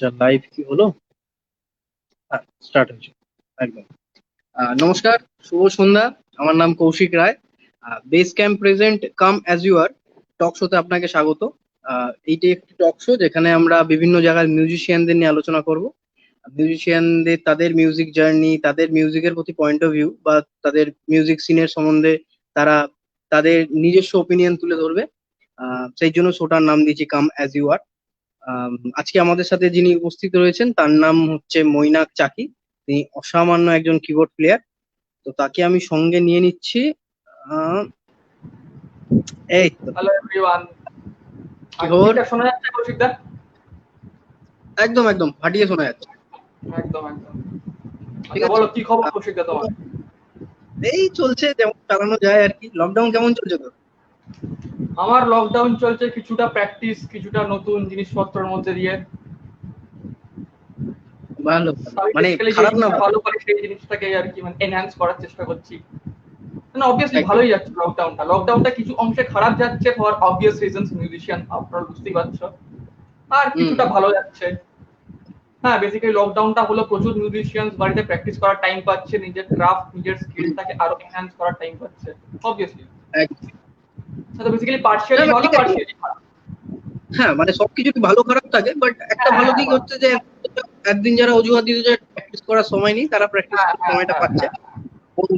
আচ্ছা, লাইভ কি হলো? হ্যাঁ, স্টার্ট হয়েছে একদম। নমস্কার, শুভ সন্ধ্যা। আমার নাম Kaushik Roy. Base camp present come as you are talk শোতে আপনাকে স্বাগত। এইটি একটি টক শো যেখানে আমরা বিভিন্ন জায়গার মিউজিশিয়ানদের নিয়ে আলোচনা করব। মিউজিশিয়ানদের তাদের মিউজিক জার্নি, তাদের মিউজিকের প্রতি পয়েন্ট অফ ভিউ বা তাদের মিউজিক সিনের সম্বন্ধে তারা তাদের নিজস্ব ওপিনিয়ন তুলে ধরবে। সেই জন্য শোটার নাম দিয়েছি কাম অ্যাজ ইউ আর। আজকে আমাদের সাথে যিনি উপস্থিত রয়েছেন তার নাম হচ্ছে মৈনাক চাকি। তিনি অসামান্য একজন কিবোর্ড প্লেয়ার। তো তাকে আমি সঙ্গে নিয়ে নিচ্ছি। আহ, এই তো, হ্যালো এভরিওয়ান। কি খবর? ঠিকঠাক শোনা যাচ্ছে কৌশিক দা? একদম একদম ফাটিয়ে শোনা যাচ্ছে। একদম একদম। ঠিক আচ্ছা আছে। বলো, কি খবর আহ, কৌশিক দা তোমার? এই চলছে, যেমন চালানো যায় আর কি। লকডাউন কেমন চলছে তোর? আমার লকডাউন চলছে, কিছুটা প্র্যাকটিস, কিছুটা নতুন জিনিসপত্রের মধ্যে দিয়ে। ভালো ভালো। আমি মানে বেসিক্যালি যে খারাপ না, জিনিসটা ভালো। ভালো পারি সেই জিনিসটাকে আর কি মানে এনহ্যান্স করার চেষ্টা করছি। না অবভিয়াসলি একদম। ভালোই যাচ্ছে লকডাউনটা কিছু অংশে খারাপ যাচ্ছে ফর অবভিয়াস রিজনস, মিউজিশিয়ান আপনারা বুঝতেই পারছো। আর হুম। কিছুটা ভালো যাচ্ছে। হ্যাঁ, বেসিক্যালি লকডাউনটা হলো প্রচুর মিউজিশিয়ানস বাড়িতে প্র্যাকটিস করার টাইম পাচ্ছে, নিজের ক্রাফট, নিজের হুম, স্কিলটাকে আরো এনহ্যান্স করার টাইম পাচ্ছে অবভিয়াসলি। একদম। তো বেসিক্যালি না পার্শিয়ালি না, ভালো, ঠিক আছে। পার্শিয়ালি খারাপ। হ্যাঁ, মানে সবকিছু ভালো খারাপ থাকে, বাট একটা হ্যাঁ ভালো হ্যাঁ দিক হ্যাঁ হচ্ছে যে একদিন যারা অজুহাত দিতে যায় প্র্যাকটিস করার সময় নেই, তারা প্র্যাকটিস হ্যাঁ করার হ্যাঁ সময়টা হ্যাঁ পাচ্ছে। হ্যাঁ এবং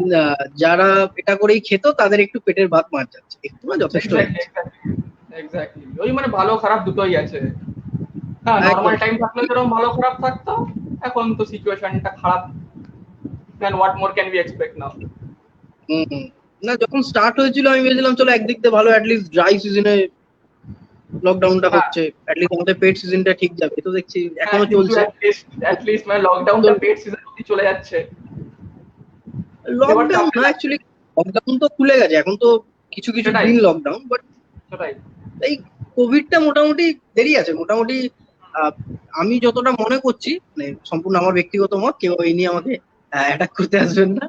যারা এটা করেই খেত তাদের একটু পেটের ভাত মার যাচ্ছে, একটু না যথেষ্ট হয়ে এক্স্যাক্টলি যাচ্ছে। এক্স্যাক্টলি এক্স্যাক্টলি ওই মানে ভালো খারাপ দুটোই আছে। হ্যাঁ, নর্মাল একদম। টাইম থাকলে যেরকম ভালো খারাপ থাকতো, এখন তো সিচুয়েশনটা খারাপ। Then what more can we expect now? Hmm hmm. না, যখন স্টার্ট হয়েছিল আমি ভেবেছিলাম চলো একদিক দিয়ে ভালো, অ্যাটলিস্ট ড্রাই সিজনে লকডাউনটা হ্যাঁ হচ্ছে, অ্যাটলিস্ট আমাদের পেট সিজনটা ঠিক যাবে। তো দেখছি হ্যাঁ, এখনো কিন্তু চলছে। অ্যাটলিস্ট মানে লকডাউনটা তো পেট সিজন অব্দি চলে যাচ্ছে। ব্যাপারটা লকডাউন হবে না, না। অ্যাকচুয়ালি লকডাউন তো খুলে গেছে, এখন তো কিছু কিছু সেটাই দিন লকডাউন, বাট সেটাই এই কোভিডটা মোটামুটি দেরি আছে মোটামুটি। আহ, আমি যতটা মনে করছি, মানে সম্পূর্ণ আমার ব্যক্তিগত মত, কেউ এই নিয়ে আমাকে অ্যাটাক করতে আসবেন না।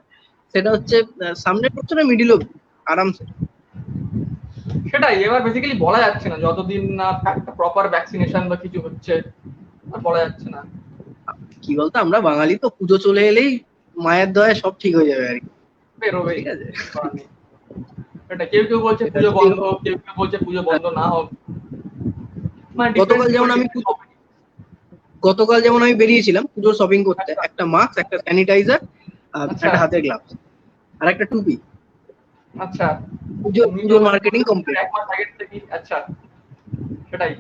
সেটা হচ্ছে সামনের বছরে মিডিল অব্দি আরামসে। সেটাই এবার বেসিক্যালি বলা যাচ্ছে না, যতদিন না একটা প্রপার ভ্যাকসিনেশন বা কিছু হচ্ছে আর বলা যাচ্ছে না। কি বলতো, আমরা বাঙালি তো পুজো চলে এলেই মায়ের দয়ায় সব ঠিক হয়ে যাবে আর কি। বেরোবেই, ঠিক আছে। কিছু করার নেই। সেটা কেউ কেউ বলছে সেটা পুজো যদি বন্ধ হোক, কেউ কেউ বলছে পুজো বন্ধ না হোক। মানে ডিফারেন্স গতকাল যেমন পিপল আমি ডিফারেন্স ওপিনিয়ন। গতকাল যেমন আমি বেরিয়েছিলাম পুজোর শপিং করতে, আচ্ছা একটা মাস্ক, একটা স্যানিটাইজার, আচ্ছা একটা হাতের গ্লাভস আর একটা টুপি। আচ্ছা। পুজোর তুমি তো পুজোর মানে মার্কেটিং কমপ্লিট। এক মাস আগে থেকে আচ্ছা, সেটাই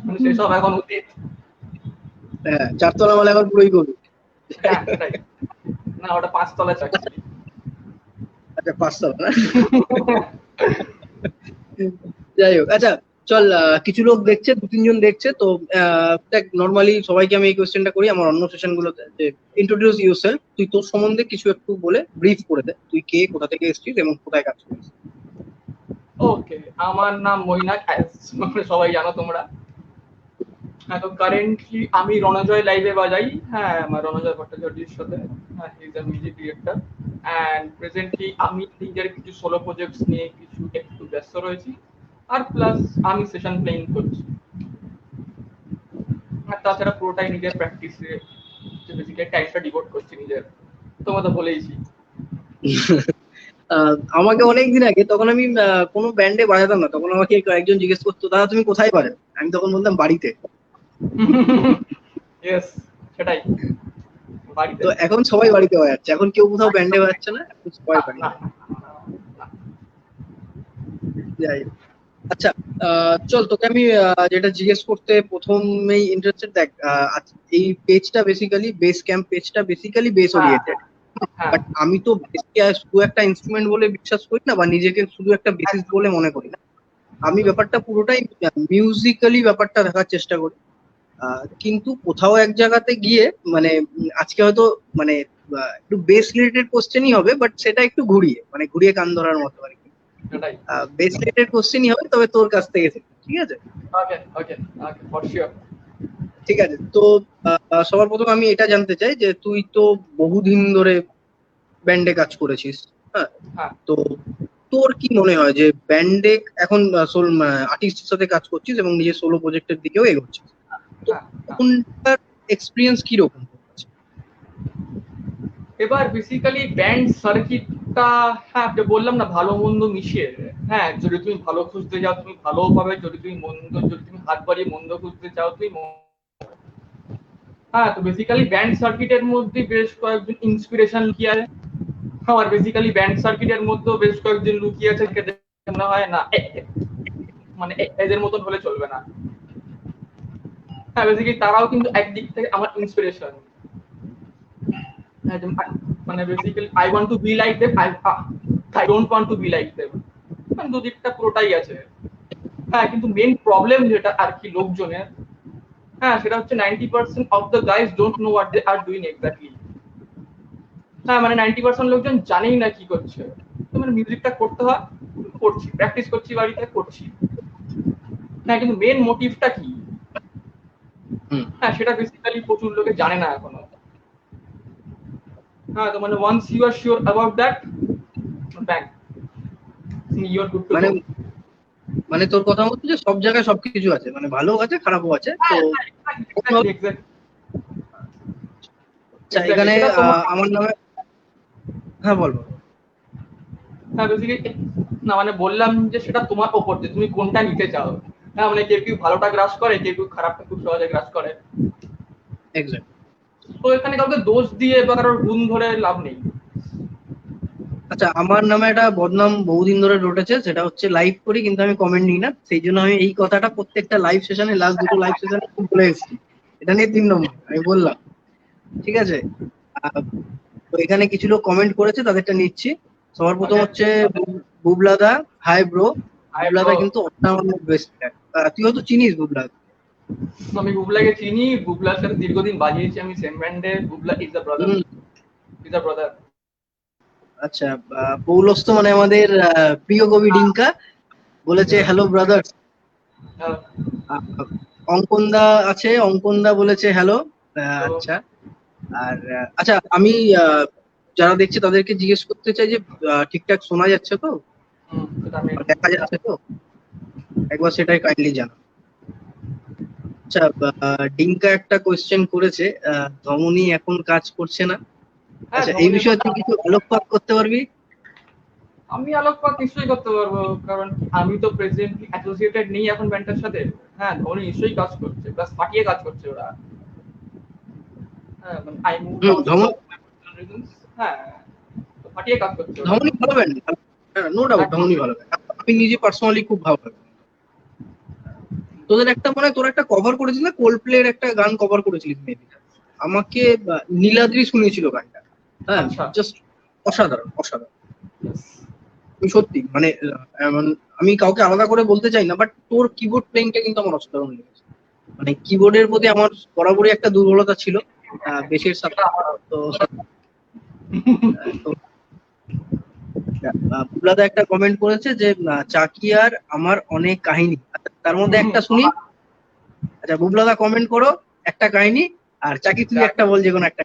মানে সেসব এখন উচিত। হ্যাঁ, চারতলা মালা এখন পুরোই করবি। হ্যাঁ সেটাই। না ওটা 5 তলা চাকরি। আচ্ছা, পাঁচতলা না? যাই হোক, আচ্ছা চল। কিছু লোক দেখছে, দু তিনজন দেখছে তো। দেখ, নর্মালি সবাইকে আমি এই কোয়েশ্চেনটা করি আমার অন্য সেশন গুলোতে, যে ইন্ট্রোডিউস ইউরসেলফ, তুই তোর সম্বন্ধে কিছু একটু বলে ব্রিফ করে দে, তুই কে, কোথা থেকে এসেছিস এবং কোথায় কাজ করিস। ওকে, আমার নাম মৈনাক, সবাই জানো তোমরা। হ্যাঁ, তো কারেন্টলি আমি রণজয় লাইভে বাজাই। হ্যাঁ, আমার রণজয় ভট্টাচার্যের সাথে। হ্যাঁ, he is a music director. And presently আমি নিজের কিছু সোলো প্রজেক্টস নিয়ে কিছু একটু ব্যস্ত রয়েছি। আর প্লাস আমি সেশন প্লেইং করছি। আর তাছাড়া পুরোটাই নিজের প্র্যাকটিসে বেসিক্যালি টাইমটা ডিভোট করছি নিজের। তোমার তো বলেইছি। আমাকে অনেকদিন আগে, তখন আমি কোনো ব্যান্ডে বাজাতাম না, তখন আমাকে একজন জিজ্ঞেস করতো, দাদা তুমি কোথায় বাজাও? আমি তখন বলতাম বাড়িতে। ইয়েস, সেটাই, বাড়িতে। তো এখন সবাই বাড়িতে বাজাচ্ছে, এখন কেউ কোথাও ব্যান্ডে একদম বাজাচ্ছে না, এখন সবাই না বাড়িতে। না না না। যাই হোক। আচ্ছা, চল তোকে আমি যেটা জিজ্ঞেস করতে প্রথমেই ইন্টারেস্টেড, দেখ, এই পেজটা বেসিক্যালি বেস ক্যাম্প পেজটা বেসিক্যালি বেস হ্যাঁ ওরিয়েন্টেড। হ্যাঁ বাট আমি তো বেসকে শুধু একটা ইনস্ট্রুমেন্ট বলে বিশ্বাস করি না, বা নিজেকে শুধু একটা বেসিস একদম বলে মনে করি না। আমি একদম। ব্যাপারটা পুরোটাই মিউজিক্যালি ব্যাপারটা দেখার চেষ্টা করি। কিন্তু কোথাও এক জায়গাতে গিয়ে, মানে আজকে হয়তো মানে একটু বেস রিলেটেড কোশ্চেনই হবে, বাট সেটা একটু ঘুরিয়ে, মানে ঘুরিয়ে কান ধরার মতো আর কি। সেটাই। বেস রিলেটেড কোশ্চেনই হবে, তবে তোর কাছ থেকে থেকে, ঠিক আছে? ওকে ওকে ওকে, ফর শিওর। ঠিক আছে। তো সবার প্রথম আমি এটা জানতে চাই যে তুই তো বহুদিন ধরে ব্যান্ডে কাজ করেছিস। হ্যাঁ। হ্যাঁ, তো তোর কি মনে হয় যে ব্যান্ডে এখন আর্টিস্টের সাথে কাজ করছিস এবং নিজের সোলো প্রজেক্টের দিকেও এগোচ্ছিস, তো হ্যাঁ হ্যাঁ। কোনটার এক্সপিরিয়েন্স কিরকম? এবার বেসিক্যালি ব্যান্ড সার্কিটটা, হ্যাঁ যে বললাম না ভালো মন্দ মিশিয়ে, হ্যাঁ যদি তুমি ভালো খুঁজতে যাও তুমি ভালো পাবে, যদি তুমি মন্দ, যদি তুমি হাত বাড়িয়ে মন্দ খুঁজতে চাও তুমি হ্যাঁ। তো বেসিক্যালি ব্যান্ড সার্কিটের মধ্যে বেশ কয়েকজন ইন্সপিরেশন লুকিয়ে আছে। আমার বেসিক্যালি ব্যান্ড সার্কিটের মধ্যেও বেশ কয়েকজন লুকিয়ে আছে, যাকে দেখে মনে হয় না মানে এদের মতন হলে চলবে না। হ্যাঁ বেসিক্যালি তারাও কিন্তু একদিক থেকে আমার ইন্সপিরেশন। মানে basically I want to be like them, I don't want to be like them, মানে দুদিকটা পুরোটাই আছে। হ্যাঁ কিন্তু মেন প্রবলেম যেটা আর কি লোকজনের, হ্যাঁ সেটা হচ্ছে 90% of the guys don't know what they are doing exactly. হ্যাঁ মানে 90% লোকজন জানেই না কি করছে। তো মানে মিউজিকটা করতে হয়, করছি, প্র্যাকটিস করছি, বাড়িতে করছি, হ্যাঁ কিন্তু মেন মোটিভটা কি, হুম। হ্যাঁ সেটা বেসিক্যালি প্রচুর লোকে জানে না এখনো। হ্যাঁ তো মানে once you are sure about that, bang, you are good to মানে গো। মানে তোর কথা হচ্ছে যে সব জায়গায় সবকিছু আছে, মানে ভালো আছে খারাপও আছে, তো হ্যাঁ এক্স্যাক্টলি এক্স্যাক্টলি আচ্ছা এক্স্যাক্টলি এখানে সেটা তোমার। আমার নামে, হ্যাঁ বল বল। হ্যাঁ বেসিক্যালি না মানে বললাম যে সেটা তোমার ওপর যে তুমি কোনটা নিতে চাও। হ্যাঁ মানে কেউ কেউ ভালোটা গ্রাস করে, কেউ কেউ খারাপটা খুব সহজে গ্রাস করে। এক্স্যাক্ট। তো এখানে কাউকে দোষ দিয়ে বা কারোর গুণ ধরে লাভ নেই। আচ্ছা আমার নামে একটা বদনাম বহুদিন ধরে রটেছে, সেটা হচ্ছে লাইভ করি কিন্তু আমি কমেন্ট নিই না, সেই জন্য আমি এই কথাটা প্রত্যেকটা লাইভ সেশনে, লাস্ট দুটো লাইভ সেশনে বলে এসেছি। এটা নিয়ে 3 নম্বর আমি বললাম, ঠিক আছে? আহ, তো এখানে কিছু লোক কমেন্ট করেছে, তাদেরটা নিচ্ছি। সবার প্রথম ওকে, হচ্ছে বুবলাদা। Hi bro. হাই বুবলাদা ব্রো। কিন্তু অসাধারণ বেস্ট। তুই হয়তো চিনিস বুবলাদা। আমি বুবলাকে চিনি, বুবলার সাথে দীর্ঘদিন বাজিয়েছি আমি সেম ব্যান্ডে। Bubla is the brother, hmm. Is the brother. আচ্ছা, পৌলস্ত মানে আমাদের প্রিয় কবি ডিঙ্কা বলেছে হ্যালো ব্রাদার। অঙ্কন দা আছে, অঙ্কন দা বলেছে হ্যালো। আচ্ছা। আর আচ্ছা আমি যারা দেখছে তাদেরকে জিজ্ঞেস করতে চাই যে ঠিকঠাক শোনা যাচ্ছে তো, সেটা আমি বা দেখা যাচ্ছে তো, একবার সেটাই কাইন্ডলি জানা। আচ্ছা, ডিঙ্কা একটা কোয়েশ্চেন করেছে, ধমনী এখন কাজ করছে না। হ্যাঁ আচ্ছা এই ধমনী এখন বিষয়ে তুই কিছু আলোকপাত করতে পারবি? আমি আলোকপাত নিশ্চয়ই করতে পারবো, কারণ আমি তো প্রেজেন্টলি অ্যাসোসিয়েটেড নেই এখন ব্যান্ডের সাথে। হ্যাঁ ধমনী নিশ্চয়ই কাজ করছে, প্লাস ফাটিয়ে কাজ করছে ওরা। হ্যাঁ মানে আই মুভ আউট ধমনী, ফর রিজনস। হ্যাঁ তো ফাটিয়ে কাজ করছে ওরা। ধমনী ভালো ব্যান্ড, নো ডাউট একদম। ধমনী ভালো band। আমি নিজে পার্সোনালি খুব ভালো লাগে। তোদের একটা মনে হয় তোর একটা কভার করেছিস না, কোল্ড প্লে এর একটা গান কভার করেছিলিস মেবি, আমাকে নীলাদ্রি শুনিয়েছিল গানটা। হ্যাঁ, আচ্ছা। জাস্ট অসাধারণ অসাধারণ। আমি সত্যি মানে আমি কাউকে আলাদা করে বলতে চাই না, বাট তোর কিবোর্ড প্লেইংটা কিন্তু আমার অসাধারণ লেগেছে। মানে কিবোর্ডের প্রতি আমার বরাবরই একটা দুর্বলতা ছিল বেসের সাথে। সেটা আমার। তো তো বুবলাদা একটা কমেন্ট করেছে যে চাকিয়ার আমার অনেক কাহিনী। আচ্ছা, তার মধ্যে একটা শুনি। আচ্ছা বুবলাদা কমেন্ট করো একটা কাহিনী, আর চাকি তুই একটা বল, যে কোনো একটা।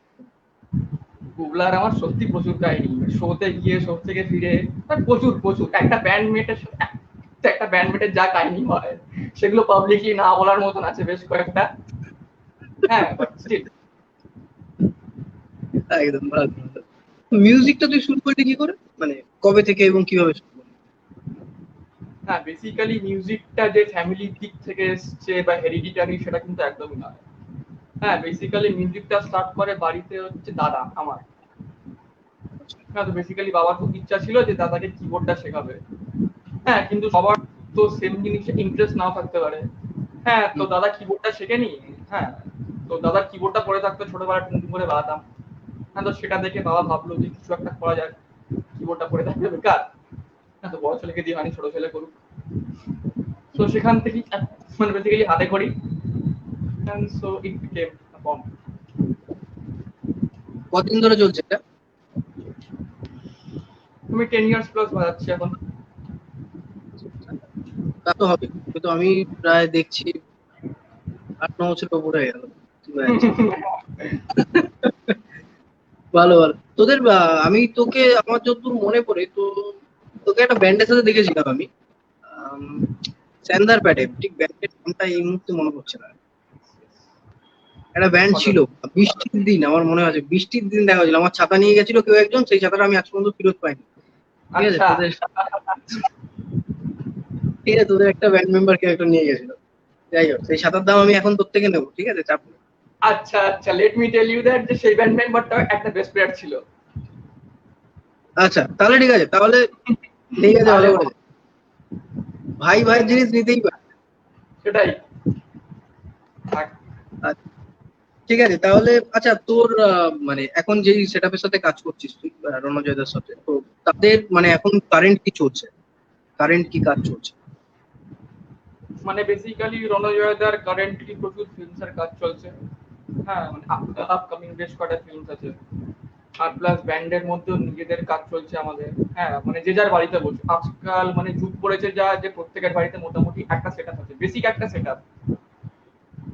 বুবলার আমার সত্যি প্রচুর কাহিনী, শোতে গিয়ে শো থেকে ফিরে, আর প্রচুর প্রচুর একটা ব্যান্ডমেটের সাথে, একটা ব্যান্ডমেটের যা কাহিনী হয় সেগুলো পাবলিকলি না বলার মতন আছে বেশ কয়েকটা। হ্যাঁ বাট স্টিল। একদম ভালো ভালো। মিউজিকটা তুই শুরু করলি কি করে, মানে কবে থেকে এবং কিভাবে শুরু করলি? হ্যাঁ বেসিক্যালি মিউজিকটা যে ফ্যামিলির দিক থেকে এসছে বা হেরিডিটারি সেটা কিন্তু একদমই নয়। হ্যাঁ বেসিক্যালি মিউজিকটা স্টার্ট করে বাড়িতে হচ্ছে দাদা আমার। হ্যাঁ তো বেসিক্যালি বাবার খুব ইচ্ছা ছিল যে দাদাকে কিবোর্ডটা শেখাবে। হ্যাঁ কিন্তু সবার তো সেম জিনিসে ইন্টারেস্ট নাও থাকতে পারে। হ্যাঁ তো হুম। দাদা কিবোর্ডটা শেখেনি। হ্যাঁ তো দাদার কিবোর্ডটা পড়ে থাকতো, ছোটবেলায় টুনটুন করে বাজাতাম। হ্যাঁ তো সেটা দেখে বাবা ভাবলো যে কিছু একটা করা যায়, কিবোর্ডটা পড়ে থাকবে বেকার। হ্যাঁ তো বড় ছেলেকে দিয়ে হয়নি, ছোট ছেলে করুক। তো সেখান থেকেই মানে বেসিক্যালি হাতে করি, and so it became a bomb. কতদিন ধরে চলছে এটা? তুমি 10 years প্লাস বাজাচ্ছি এখন। তা তো হবে, কিন্তু আমি প্রায় দেখছি 8-9 বছর উপরে হয়ে গেল তুই বাজাচ্ছিস। ভালো ভালো তোদের। আমি তোকে আমার যতদূর মনে পড়ে তো তোকে একটা ব্যান্ডের সাথে দেখেছিলাম আমি, আম, স্যান্দার প্যাডে, ঠিক ব্যান্ডের নামটা এই মুহূর্তে মনে পড়ছে না। একটা ব্যান্ড ছিল, বৃষ্টির দিন, আমার মনে আছে বৃষ্টির দিন দেখা হয়েছিল, আমার ছাতা নিয়ে গেছিল কেউ একজন, সেই ছাতাটা আমি আজ পর্যন্ত ফেরত পাইনি। ঠিক আছে আচ্ছা তোদের, ঠিক আছে তোদের একটা ব্যান্ড মেম্বার কেউ একটা নিয়ে গেছিল। যাই হোক, সেই ছাতার দাম আমি এখন তোর থেকে নেবো, ঠিক আছে, চাপ নেই। আচ্ছা আচ্ছা, let me tell you that যে সেই ব্যান্ড মেম্বারটা একটা বেস্ট প্লেয়ার ছিল। আচ্ছা তাহলে ঠিক আছে, তাহলে ঠিক আছে, তাহলে ভালো করেছে। ভাই ভাইয়ের জিনিস নিতেই পারে। সেটাই থাক। আচ্ছা, ঠিক আছে তাহলে। আচ্ছা তোর মানে এখন যেই সেটআপের সাথে কাজ করছিস তুই রণজয়দার সাথে, তো তাদের মানে এখন কারেন্ট কি চলছে, কারেন্ট কি কাজ চলছে? মানে বেসিক্যালি রণজয়দার কারেন্টলি প্রচুর ফিল্মসের কাজ চলছে। হ্যাঁ মানে আপকামিং বেশ কটা ফিল্মস আছে। আর প্লাস ব্যান্ডের মধ্যেও নিজেদের কাজ চলছে আমাদের। হ্যাঁ মানে যে যার বাড়িতে বসে আজকাল মানে যুগ পড়েছে যা, যে প্রত্যেকের বাড়িতে মোটামুটি একটা সেটআপ আছে, বেসিক একটা সেটআপ।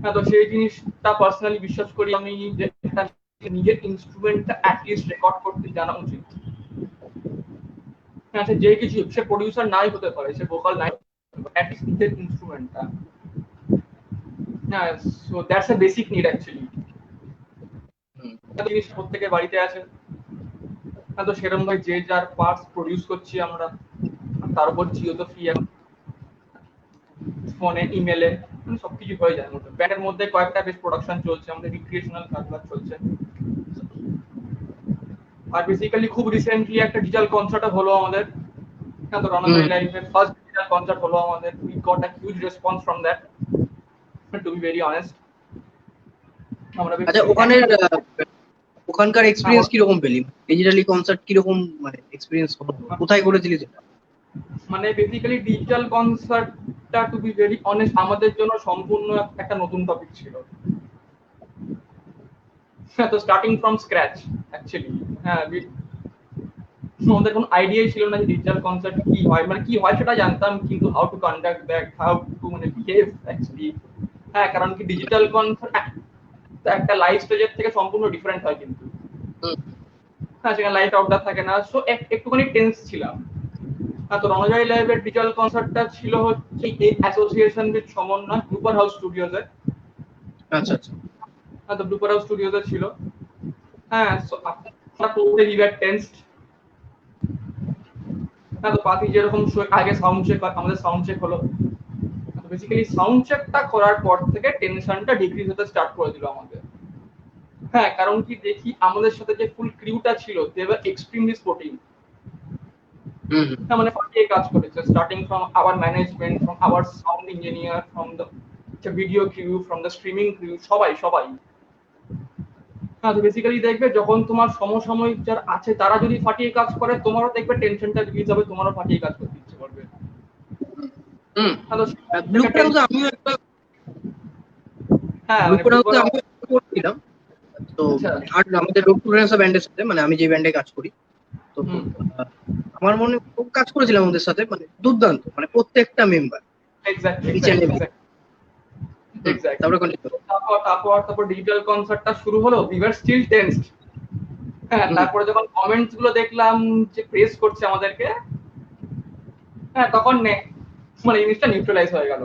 হ্যাঁ তো সেই জিনিসটা পার্সোনালি বিশ্বাস করি আমি, যে একটা নিজের ইনস্ট্রুমেন্টটা অ্যাটলিস্ট রেকর্ড করতে জানা উচিত। হ্যাঁ সে যে কিছু, সে প্রডিউসার নাই হতে পারে, সে ভোকাল নাই, অ্যাটলিস্ট নিজের ইনস্ট্রুমেন্টটা। হ্যাঁ so that's a basic need actually. Hmm, জিনিস প্রত্যেকের বাড়িতে আছে। হ্যাঁ তো সেরকম ভাই যে যার পার্টস প্রডিউস করছি আমরা। তার উপর জিও তো ফ্রি এখন, ফোনে ইমেলে মানে সবকিছু হয়ে যায়। মতো ব্যান্ডের মধ্যে কয়েকটা বেশ প্রোডাকশন চলছে, আমাদের রিক্রিয়েশনাল কাজবাজ চলছে। আর বেসিক্যালি খুব রিসেন্টলি একটা ডিজিটাল কনসার্ট হলো আমাদের। হ্যাঁ তো হুম। রণজয় লাইভের ফার্স্ট ডিজিটাল কনসার্ট হলো আমাদের, we got a huge response from that, to be very honest. আমরা আচ্ছা বেসিক্যালি ওখানের ওখানকার এক্সপিরিয়েন্স কিরকম পেলি, ডিজিটালি কনসার্ট কিরকম মানে এক্সপিরিয়েন্স হলো, কোথায় করেছিলিস এটা? মানে বেসিক্যালি ডিজিটাল কনসার্টটা টু বি ভেরি অনেস্ট আমাদের জন্য সম্পূর্ণ একটা নতুন টপিক ছিল। হ্যাঁ তো স্টার্টিং ফ্রম স্ক্র্যাচ অ্যাকচুয়ালি। হ্যাঁ আমাদের কোনো আইডিয়াই ছিল না যে ডিজিটাল কনসার্ট কি হয়, মানে কি হয় সেটা জানতাম, কিন্তু how to conduct that, how to মানে বিহেভ অ্যাকচুয়ালি। হ্যাঁ কারণ কি ডিজিটাল কনসার্ট একটা লাইভ স্টেজের থেকে সম্পূর্ণ ডিফারেন্ট হয় কিন্তু। হুম, হ্যাঁ সেখানে লাইট আউটডোর থাকে না, সো একটুখানি টেন্স ছিলাম। হ্যাঁ তো রণজয় লাইভের ডিজিটাল কনসার্টটা ছিল হচ্ছে এই অ্যাসোসিয়েশন উইথ সমন্বয় ব্লুপার হাউস স্টুডিওজে। আচ্ছা আচ্ছা। হ্যাঁ তো ব্লুপার হাউস স্টুডিওজে ছিল। হ্যাঁ সো আমরা টোটালি উই ওয়্যার টেন্সড। হ্যাঁ তো বাকি যেরকম আগে সাউন্ড চেক, আমাদের সাউন্ড চেক হলো। বেসিক্যালি সাউন্ড চেকটা করার পর থেকে টেনশনটা ডিক্রিজ হতে স্টার্ট করে দিল আমাদের। হ্যাঁ কারণ কি দেখি আমাদের সাথে যে ফুল ক্রিউটা ছিল দে ওয়্যার এক্সট্রিমলি স্পোর্টিং। হুম হুম। হ্যাঁ মানে ফাটিয়ে কাজ করেছে, starting from our management, from our sound engineer, from the video crew, from the streaming crew, সবাই সবাই। হ্যাঁ তো বেসিক্যালি দেখবে যখন তোমার সমসাময়িক যারা আছে তারা যদি ফাটিয়ে কাজ করে, তোমারও দেখবে টেনশনটা রিলিজ হবে, তোমারও ফাটিয়ে কাজ করতে ইচ্ছে করবে। হুম। হ্যাঁ তো ব্লুপার হাউসে আমিও একটা, হ্যাঁ মানে ব্লুপার ব্লুপার। হাউসে আমিও একটা করছিলাম। তো আচ্ছা। মানে আর আমাদের রোড টু রেনেসা ব্যান্ডের সাথে, মানে আমি যে ব্যান্ডে কাজ করি, তো হুম আহ, আমার মনে খুব কাজ করেছিলাম ওদের সাথে, মানে দুর্দান্ত, মানে প্রত্যেকটা member exactly each and exactly every. Exactly exactly. তারপরে কন্টিনিউ। তারপর ডিজিটাল কনসার্টটা শুরু হলো, উই ওয়্যার স্টিল টেন্সড। হ্যাঁ হুম তারপরে যখন কমেন্টস গুলো দেখলাম যে প্রেস করছে আমাদেরকে, হ্যাঁ তখন মানে জিনিসটা নিউট্রালাইজ হয়ে গেল।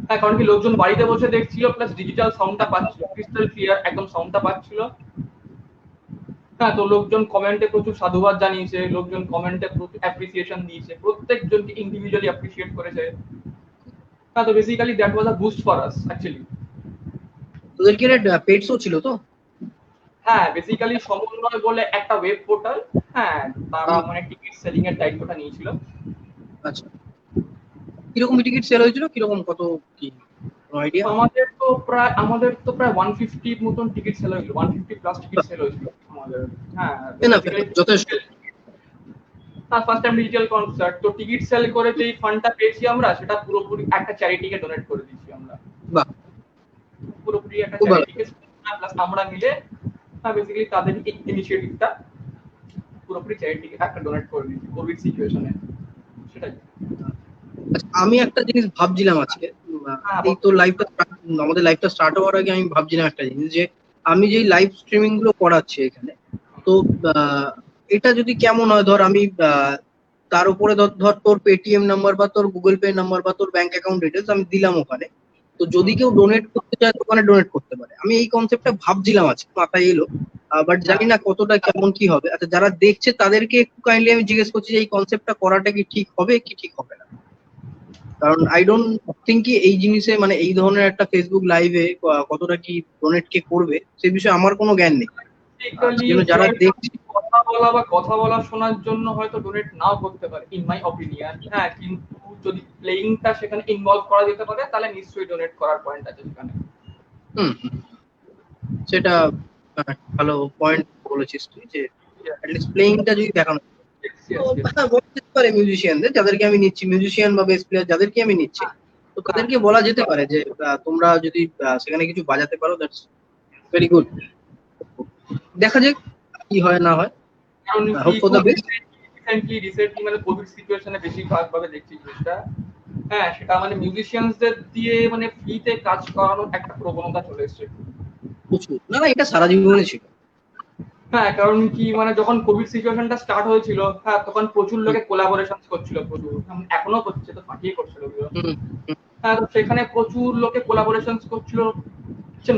হ্যাঁ কারণ কি লোকজন বাড়িতে বসে দেখছিল, প্লাস ডিজিটাল সাউন্ডটা পাচ্ছিল ক্রিস্টাল ক্লিয়ার, একদম সাউন্ডটা পাচ্ছিল। হ্যাঁ তো লোকজন কমেন্টে প্রচুর সাধুবাদ জানিয়েছে, লোকজন কমেন্টে প্রচুর অ্যাপ্রিসিয়েশন দিয়েছে, প্রত্যেকজনকে ইন্ডিভিজুয়ালি অ্যাপ্রিসিয়েট করেছে। হ্যাঁ তো basically that was a boost for us actually. তোদের কি পেড শো ছিল তো? হ্যাঁ বেসিক্যালি সমন্বয় বলে একটা ওয়েব পোর্টাল। হ্যাঁ তারা হুম, মানে টিকিট সেলিং এর দায়িত্বটা নিয়েছিল। আচ্ছা কিরকম টিকিট সেল হয়েছিল, কিরকম কত কি আইডিয়া? আমাদের তো প্রায় 150 মতন টিকিট সেল হয়েছিল, 150 প্লাস টিকিট সেল হয়েছিল আমাদের। হ্যাঁ এনাফ, বেসিক্যালি যথেষ্ট। ফার্স্ট টাইম ডিজিটাল কনসার্ট তো টিকিট সেল করে যেই ফান্ডটা পেয়েছি আমরা, সেটা পুরোপুরি একটা চ্যারিটিকে ডোনেট করে দিয়েছি আমরা। বাহ, পুরোপুরি একটা খুব ভালো। চ্যারিটিকে প্লাস আমরা মিলে, হ্যাঁ বেসিক্যালি তাদের ইনিশিয়েটিভটা পুরোপুরি চ্যারিটিকে একটা ডোনেট করে দিয়েছি কোভিড সিচুয়েশনে। সেটাই। আচ্ছা আমি একটা জিনিস ভাবছিলাম আজকে, হ্যাঁ এই তো লাইভটা, আমাদের লাইভটা স্টার্ট হওয়ার আগে আমি ভাবছিলাম একটা জিনিস, যে আমি যেই লাইভ স্ট্রিমিং গুলো করাচ্ছি এখানে, তো আহ, এটা যদি কেমন হয়, ধর আমি তার উপরে ধর ধর তোর পেটিএম নাম্বার বা তোর গুগল পে নাম্বার বা তোর ব্যাংক অ্যাকাউন্ট ডিটেলস আমি দিলাম ওখানে, তো যদি কেউ ডোনেট করতে চায় তো ওখানে ডোনেট করতে পারে। আমি এই কনসেপ্টটা ভাবছিলাম আজকে, মাথায় এলো, বাট জানি না কতটা কেমন কি হবে। আচ্ছা, যারা দেখছে তাদেরকে একটু কাইন্ডলি আমি জিজ্ঞেস করছি যে এই কনসেপ্টটা করাটা কি ঠিক হবে কি ঠিক হবে না, কারণ আই ডোন্ট থিঙ্ক কি এই জিনিসে মানে এই ধরনের একটা ফেসবুক লাইভে কতটা কি ডোনেট কে করবে সে বিষয়ে আমার কোনো জ্ঞান নেই। সেজন্য যারা দেখছে কথা বলা শোনার জন্য হয়তো ডোনেট নাও করতে পারে, ইন মাই অপিনিয়ন। হ্যাঁ, কিন্তু যদি প্লেইংটা সেখানে ইনভলভ করা যেতে পারে তাহলে নিশ্চয়ই ডোনেট করার পয়েন্ট আছে সেখানে। সেটা ভালো পয়েন্ট বলেছিস তুই, যে অ্যাটলিস্ট প্লেইংটা যদি দেখানো বলতে পারে মিউজিশিয়ানদের, যাদেরকে আমি নিচ্ছি, মিউজিশিয়ান বা বেস প্লেয়ার যাদেরকে আমি নিচ্ছি, তো তাদেরকে বলা যেতে পারে যে তোমরা যদি সেখানে কিছু বাজাতে পারো, দ্যাটস ভেরি গুড। দেখা যাক কি হয় না হয়। কারণ hope for the best. Recently মানে কোভিড সিচুয়েশনে বেশিরভাগ ভাবে দেখছি জিনিসটা। হ্যাঁ, সেটা মানে মিউজিশিয়ানসদের দিয়ে মানে ফ্রিতে কাজ করানোর একটা প্রবণতা চলে এসেছে। প্রচুর, না না, এটা সারা জীবনে ছিল। হ্যাঁ, কারণ কি মানে যখন কোভিড সিচুয়েশনটা স্টার্ট হয়েছিল, হ্যাঁ তখন প্রচুর লোকে কোলাবোরেশন করছিল, প্রচুর, এখনো করছে, তো ফাটিয়ে করছিল ওগুলো। হ্যাঁ, তো সেখানে প্রচুর লোকে কোলাবোরেশন করছিল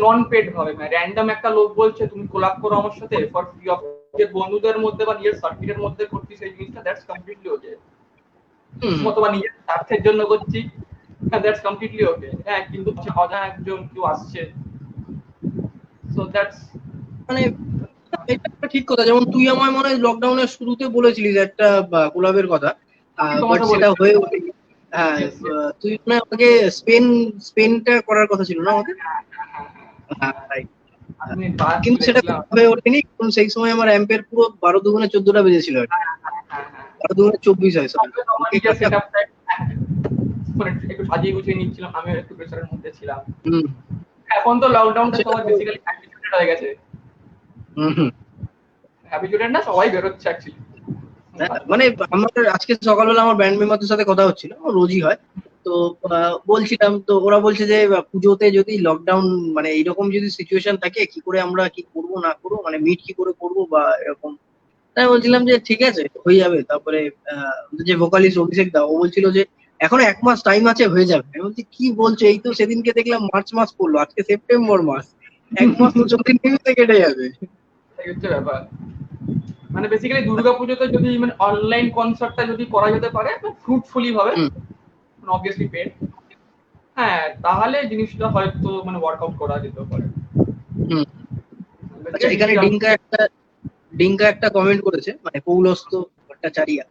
নন পেড ভাবে, মানে র্যান্ডম একটা লোক বলছে তুমি কোলাব করো আমার সাথে ফর ফ্রি অফ, যে বন্ধুদের মধ্যে বা নিজের সার্কিটের মধ্যে করছি সেই জিনিসটা, দ্যাটস কমপ্লিটলি ওকে। অথবা নিজের স্বার্থের জন্য করছি, দ্যাটস কমপ্লিটলি ওকে। হ্যাঁ, কিন্তু অজানা একজন কেউ আসছে, সো দ্যাটস মানে এটা একটা ঠিক কথা। যেমন তুই আমায় মনে হয় লকডাউনের শুরুতে বলেছিলিস একটা কোলাবের কথা, বাট সেটা হয়ে ওঠেনি। হ্যাঁ, তুই মনে হয় আমাকে স্পেনটা করার কথা ছিল না আমাদের। কিন্তু সেটা হয়ে ওঠেনি, কারণ সেই সময় আমার অ্যাম্পের পুরো 12 দুগুণে 14টা বেজেছিল, 12 দুগুণে 24 হয় সরি। একটু সাজিয়ে গুছিয়ে নিচ্ছিলাম, আমিও একটু প্রেসারের মধ্যে ছিলাম। এখন তো লকডাউনটা সবার বেসিক্যালি হ্যাবিচুয়েটেড হয়ে গেছে। হ্যাবিচুয়েটেড না, সবাই বেরোচ্ছে অ্যাকচুয়ালি। মানে আমার আজকে সকালবেলা আমার ব্যান্ড মেম্বারদের সাথে কথা হচ্ছিল, রোজই হয়, তো বলছিলাম, তো ওরা বলছে যে পুজোতে যদি লকডাউন মানে এইরকম যদি সিচুয়েশন থাকে, কি করে আমরা কি করবো না করবো, মানে মিট কি করে করবো বা এরকম। তাই বলছিলাম যে ঠিক আছে, হয়ে যাবে। তারপরে যে ভোকালিস্ট অভিষেক দা, ও বলছিল যে এখনো 1 মাস টাইম আছে, হয়ে যাবে। আমি বলছি কি বলছো, এই তো সেদিনকে দেখলাম মার্চ মাস পড়লো, আজকে সেপ্টেম্বর মাস, 1 মাস তো 4 দিন কেটে যাবে। এই হচ্ছে ব্যাপার। মানে বেসিক্যালি দুর্গাপুজোতে যদি মানে অনলাইন কনসার্টটা যদি করা যেতে পারে ফ্রুটফুলি ভাবে, অবভিয়াসলি পেড, হ্যাঁ তাহলে জিনিসটা হয়তো মানে ওয়ার্কআউট করা যেতে পারে। আচ্ছা, এখানে ডিঙ্কা একটা কমেন্ট করেছে, মানে পৌলস্ত ভট্টাচারিয়া।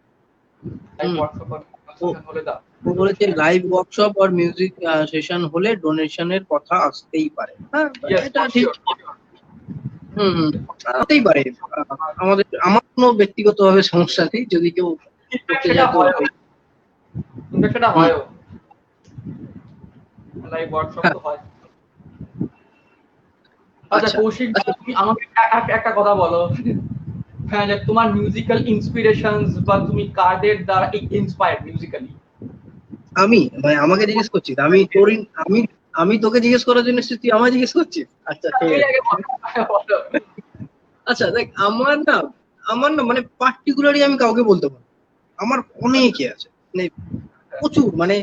ও বলেছে লাইভ ওয়ার্কশপ আর মিউজিক সেশন হলে ডোনেশনের কথা আসতেই পারে। হ্যাঁ, এটা ঠিক। হতেই পারে। আমার কোনো ব্যক্তিগতভাবে সমস্যা নেই, যদি কেউ করতে চায় তো সেটা হয়, লাইভ ওয়ার্কশপ তো হয়। আচ্ছা কৌশিক, তুমি আমাকে একটা কথা বলো, হ্যাঁ, যে তোমার মিউজিক্যাল ইন্সপিরেশনস বা তুমি কাদের দ্বারা ইন্সপায়ার্ড মিউজিক্যালি? আমি মানে আমাকে জিজ্ঞেস করছিস? আমি তোকে জিজ্ঞেস করার জন্য তুই আমায় জিজ্ঞেস করছিস? আচ্ছা ঠিক আছে। আচ্ছা দেখ, আমার না মানে পার্টিকুলারলি আমি কাউকে বলতে পারবো, আমার অনেকে আছে, মানে প্রচুর। মানে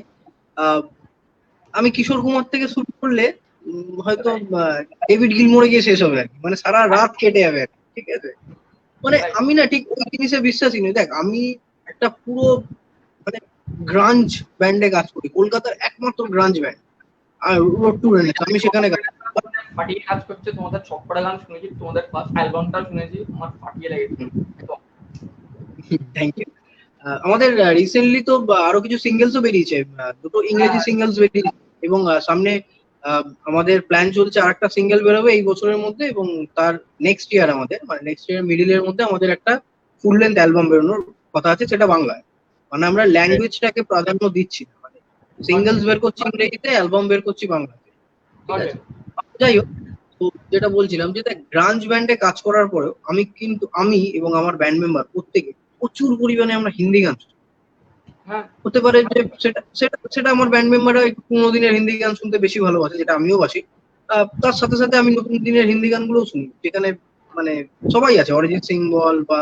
আমি কিশোর কুমার থেকে শুরু করলে হয়তো ডেভিড গিলমোরে গিয়ে শেষ হবে আর কি, মানে সারা রাত কেটে যাবে আর কি, ঠিক আছে। মানে আমি না ঠিক ওই জিনিসে বিশ্বাসী নই। দেখ, আমি একটা পুরো মানে গ্রাঞ্জ ব্যান্ডে কাজ করি, কলকাতার একমাত্র গ্রাঞ্জ ব্যান্ড, আর রোড টু রেনেক্স, আমি সেখানে ফাটিয়ে কাজ করছে। তোমাদের চপ্পড়া গান শুনেছি, তোমাদের ফার্স্ট অ্যালবামটা শুনেছি, আমার ফাটিয়ে লেগেছে। Thank you. আমাদের রিসেন্টলি তো আরো কিছু সিঙ্গেলসও বেরিয়েছে, দুটো ইংরেজি সিঙ্গেলস বেরিয়েছে, এবং সামনে আমাদের প্ল্যান চলছে আর একটা সিঙ্গেল বেরোবে এই বছরের মধ্যে, এবং তার নেক্সট ইয়ার আমাদের মানে নেক্সট ইয়ার মিডিলের মধ্যে আমাদের একটা ফুল লেন্থ অ্যালবাম বেরোনোর কথা আছে, সেটা বাংলায়। মানে আমরা ল্যাঙ্গুয়েজটাকে প্রাধান্য দিচ্ছি না, মানে সিঙ্গেলস বের করছি ইংরেজিতে, অ্যালবাম বের করছি বাংলাতে, ঠিক আছে। যাই হোক, তো যেটা বলছিলাম যে দেখ, গ্রাঞ্জ ব্যান্ডে কাজ করার পরেও আমি এবং আমার ব্যান্ড মেম্বার প্রত্যেকে প্রচুর পরিমাণে আমরা হিন্দি গান শুনি। হতে পারে যে সেটা আমার ব্যান্ড মেম্বাররা একটু পুরোনো দিনের হিন্দি গান শুনতে বেশি ভালোবাসে, যেটা আমিও বাসি। তার সাথে সাথে আমি নতুন দিনের হিন্দি গানগুলোও শুনি, যেখানে মানে সবাই আছে, অরিজিৎ সিং বল বা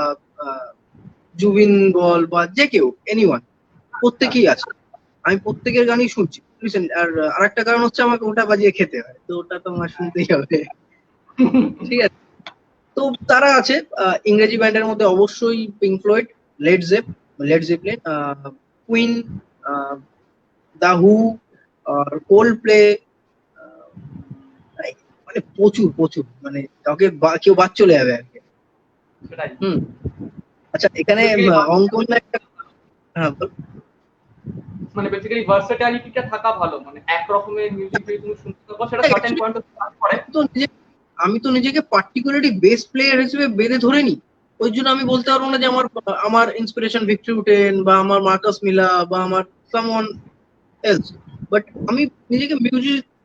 জুবিন বল বা যে কেউ, এনিওয়ান, প্রত্যেকেই আছে। আমি প্রত্যেকের গানই শুনছি, রিসেন্ট। আর আরেকটা কারণ হচ্ছে আমাকে ওটা বাজিয়ে খেতে হয়, তো ওটা তো আমার শুনতেই হবে। ঠিক আছে, তো তারা আছে ইংরেজি ব্যান্ডের মধ্যে অবশ্যই Pink Floyd, Led Zeppelin, Queen, the Who, আর কোল্ড প্লে, মানে প্রচুর প্রচুর, মানে কাউকে কেউ বাদ চলে যাবে আর কি। সেটাই হুম। আচ্ছা, এখানে বেসিক্যালি অঙ্কন একটা, হ্যাঁ বল। মানে বেসিক্যালি ভার্সেটালিটিটা থাকা ভালো, মানে এক রকমের মিউজিক যদি তুমি শুনতে থাকো সেটা সার্টেন Actually, পয়েন্ট অফ কাজ করে। আমি তো আমি তো নিজেকে পার্টিকুলারলি বেস প্লেয়ার হিসেবে বেঁধে ধরে নি। ওই জন্য আমি বলতে পারবো না যে আমার আমার ইন্সপিরেশন ভিক্টর উটেন বা আমার মার্কাস মিলা বা আমার সামওয়ান এলস। বাট আমি নিজেকে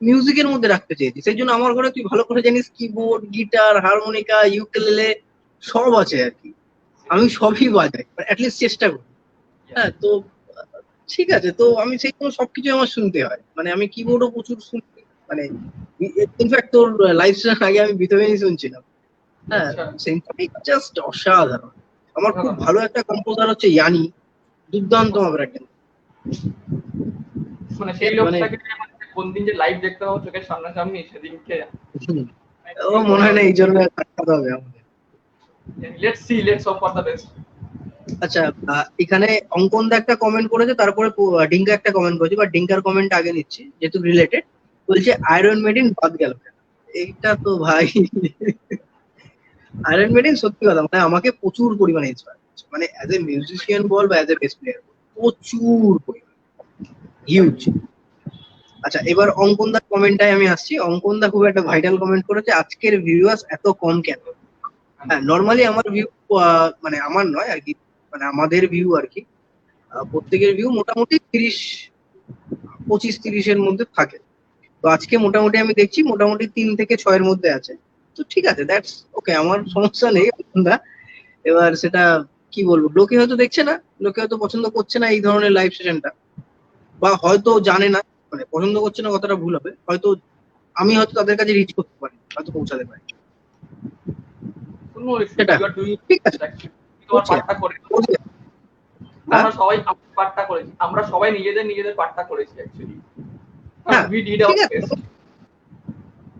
মিউজিকের মধ্যে রাখতে চেয়েছি, সেই জন্য আমার ঘরে তুই ভালো করে জানিস কিবোর্ড, গিটার, হারমোনিকা, ইউকেলেলে সব আছে আর কি। আমি সবই বাজাই, অ্যাটলিস্ট চেষ্টা করি। হ্যাঁ, তো ঠিক আছে, তো আমি সেই জন্য সবকিছু আমার শুনতে হয়, মানে আমি কিবোর্ডও প্রচুর শুনি, মানে ইনফ্যাক্ট তোর লাইভ সেশন আগে আমি বিথোভেনই শুনছিলাম। হ্যাঁ, আচ্ছা, সিম্ফনিক জাস্ট অসাধারণ। আমার খুব ভালো একটা কম্পোজার হচ্ছে ইয়ানি, দুর্দান্ত আমার একজন। মানে সেই মানে লোকটাকে মানে কোন দিন যে লাইভ দেখতে পাবো চোখের সামনাসামনি সেদিনকে ও মনে হয় না এই জন্য থাকতে হবে আমাদের। Let's see, let's hope for the best. আচ্ছা, এখানে অঙ্কন দা একটা কমেন্ট করেছে, তারপরে ডিঙ্কা একটা কমেন্ট করেছে, বা ডিঙ্কার কমেন্ট আগে নিচ্ছি যেহেতু রিলেটেড। বলছে আয়রন মেডিন বাদ গেল কেন? এইটা তো ভাই, আয়রন মেডিন সত্যি কথা মানে আমাকে প্রচুর পরিমাণে ইন্সপায়ার করছে, মানে অ্যাজ এ মিউজিশিয়ান বল বা অ্যাজ এ বেস প্লেয়ার, প্রচুর পরিমাণে, হিউজ। আচ্ছা, এবার অঙ্কন দার কমেন্টটাই আমি আসছি। অঙ্কন দা খুব একটা ভাইটাল কমেন্ট করেছে, আজকের ভিউয়ার্স এত কম কেন? হ্যাঁ, নর্মালি আমার ভিউ, মানে আমার নয় আর কি, মানে আমাদের ভিউ আর কি, প্রত্যেকের ভিউ মোটামুটি 25-30-এর মধ্যে থাকে। তো আজকে মোটামুটি আমি দেখছি মোটামুটি 3 থেকে 6-এর মধ্যে আছে। তো ঠিক আছে, দ্যাটস ওকে, আমার সমস্যা নেই অঙ্কনদা। এবার সেটা কি বলবো, লোকে হয়তো দেখছে না, লোকে হয়তো পছন্দ করছে না এই ধরনের লাইভ সেশনটা, বা হয়তো জানে না, মানে পছন্দ করছে না কথাটা ভুল হবে, হয়তো আমি হয়তো তাদের কাছে রিচ করতে পারি, হয়তো পৌঁছাতে পারি। কোনো ইস্যু সেটা ইউ আর ডুইং ঠিক আছে, তোমার করছি পার্টটা করে করছি। হ্যাঁ, আমরা সবাই আমাদের পার্টটা করেছি, আমরা সবাই নিজেদের নিজেদের পার্টটা করেছি অ্যাকচুয়ালি। হ্যাঁ, উই ডিড ঠিক আওয়ার আছে, বেস্ট।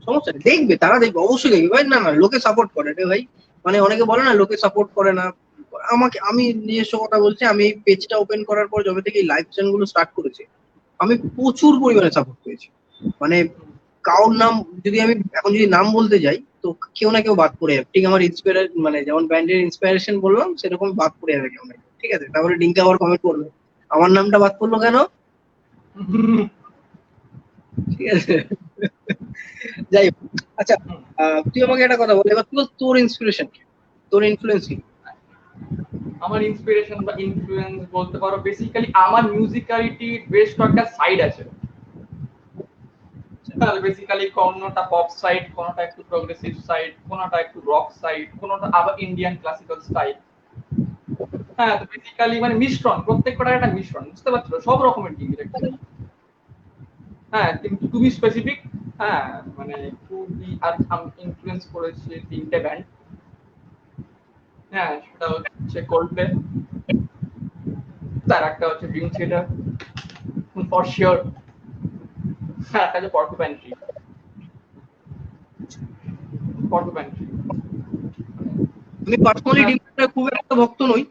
সমস্যা নেই, দেখবে তারা, দেখবে অবশ্যই দেখবে ভাই, না না লোকে সাপোর্ট করে রে ভাই, মানে অনেকে বলে না লোকে সাপোর্ট করে না। আমাকে, আমি নিজস্ব কথা বলছি, আমি এই পেজটা ওপেন করার পর যবে থেকে এই লাইভ সেশন গুলো স্টার্ট করেছি, আমি প্রচুর পরিমাণে সাপোর্ট পেয়েছি। মানে কারোর নাম যদি আমি এখন যদি নাম বলতে যাই, তো কেউ না কেউ বাদ পড়ে যাবে, ঠিক আমার ইন্সপিরার, মানে যেমন ব্যান্ডের ইন্সপিরেশন বললাম সেরকম বাদ পড়ে যাবে কেউ না কেউ। ঠিক আছে, তারপরে ডিঙ্কা আবার কমেন্ট করবে আমার নামটা বাদ পড়লো কেন। ঠিক আছে, যাই হোক। আচ্ছা, তুই আমাকে একটা কথা বল, এবার তোর ইন্সপিরেশন কি, তোর ইনফ্লুয়েন্স কি? আমার ইন্সপিরেশন বা ইনফ্লুয়েন্স বলতে পারো, বেসিক্যালি আমার মিউজিক্যালিটির বেশ কয়েকটা সাইড আছে। বেসিক্যালি কোনোটা পপ সাইড, কোনোটা একটু প্রোগ্রেসিভ সাইড, কোনোটা একটু রক সাইড, কোনোটা আবার ইন্ডিয়ান ক্লাসিক্যাল স্টাইল। হ্যাঁ, তো বেসিক্যালি মানে মিশ্রণ, প্রত্যেকটার একটা মিশ্রণ, বুঝতে পারছো, সব রকমের জিনিস অ্যাকচুয়ালি। হ্যাঁ, কিন্তু টু বি স্পেসিফিক, হ্যাঁ মানে খুবই আর আমি ইনফ্লুয়েন্স করেছি 3টে ব্যান্ড। হ্যাঁ, সেটা হচ্ছে কোল্ডপ্লে, তার একটা হচ্ছে ড্রিম থিয়েটার ফর শিওর, হ্যাঁ একটা হচ্ছে পর্কুপাইন ট্রি। পর্কুপাইন ট্রি আমি পার্সোনালি হ্যাঁ। ডিম থিয়েটার খুব একটা ভক্ত নই,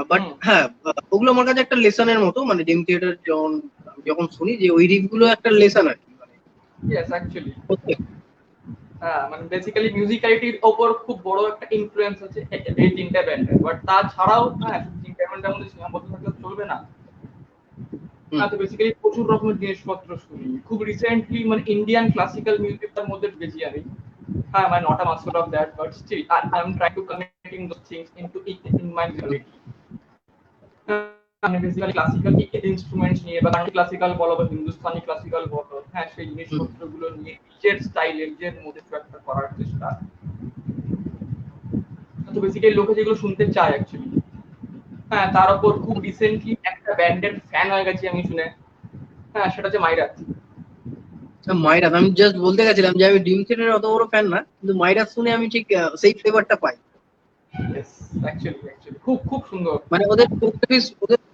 বাট হুম। হ্যাঁ, ওগুলো আমার কাছে একটা লেসনের মতো, মানে ডিম থিয়েটার যখন আমি যখন শুনি যে ওই রিফ গুলো একটা লেসন আর কি, মানে ইয়েস অ্যাকচুয়ালি। প্রত্যেক। হ্যাঁ, মানে বেসিক্যালি মিউজিক্যালিটির ওপর খুব বড় একটা ইনফ্লুয়েন্স আছে এই 3টে ব্যান্ডের। বাট তাছাড়াও হ্যাঁ, 3টে ব্যান্ডের মধ্যে সীমাবদ্ধ থাকলে চলবে না। হুম, হ্যাঁ, তো বেসিক্যালি প্রচুর রকমের জিনিসপত্র শুনি। খুব রিসেন্টলি মানে ইন্ডিয়ান ক্লাসিক্যাল মিউজিকটার মধ্যে ঢুকেছি আমি। হ্যাঁ, মানে not a master of that, but still I am trying to connecting those things into in my music. মানে বেসিক্যালি ক্লাসিক্যাল ইনস্ট্রুমেন্টস নিয়ে বা ক্লাসিক্যাল বলো বা হিন্দুস্তানি ক্লাসিক্যাল বলো, হ্যাঁ সেই হুম। জিনিসপত্রগুলো নিয়ে নিজের স্টাইলে নিজের মধ্যে কিছু একটা করার চেষ্টা। তো বেসিক্যালি লোকে যেগুলো শুনতে চায় অ্যাকচুয়ালি। হ্যাঁ, তার উপর খুব রিসেন্টলি একটা ব্যান্ডের ফ্যান হয়ে গেছি আমি শুনে। হ্যাঁ, সেটা হচ্ছে মাইরাজ। মাইরাস, আমি জাস্ট বলতে গেছিলাম যে আমি ডিম থিয়েটারের অত বড় ফ্যান না, কিন্তু মাইরাস শুনে আমি ঠিক সেই ফ্লেভারটা পাই। ইয়েস, অ্যাকচুয়ালি খুব খুব সুন্দর। মানে ওদের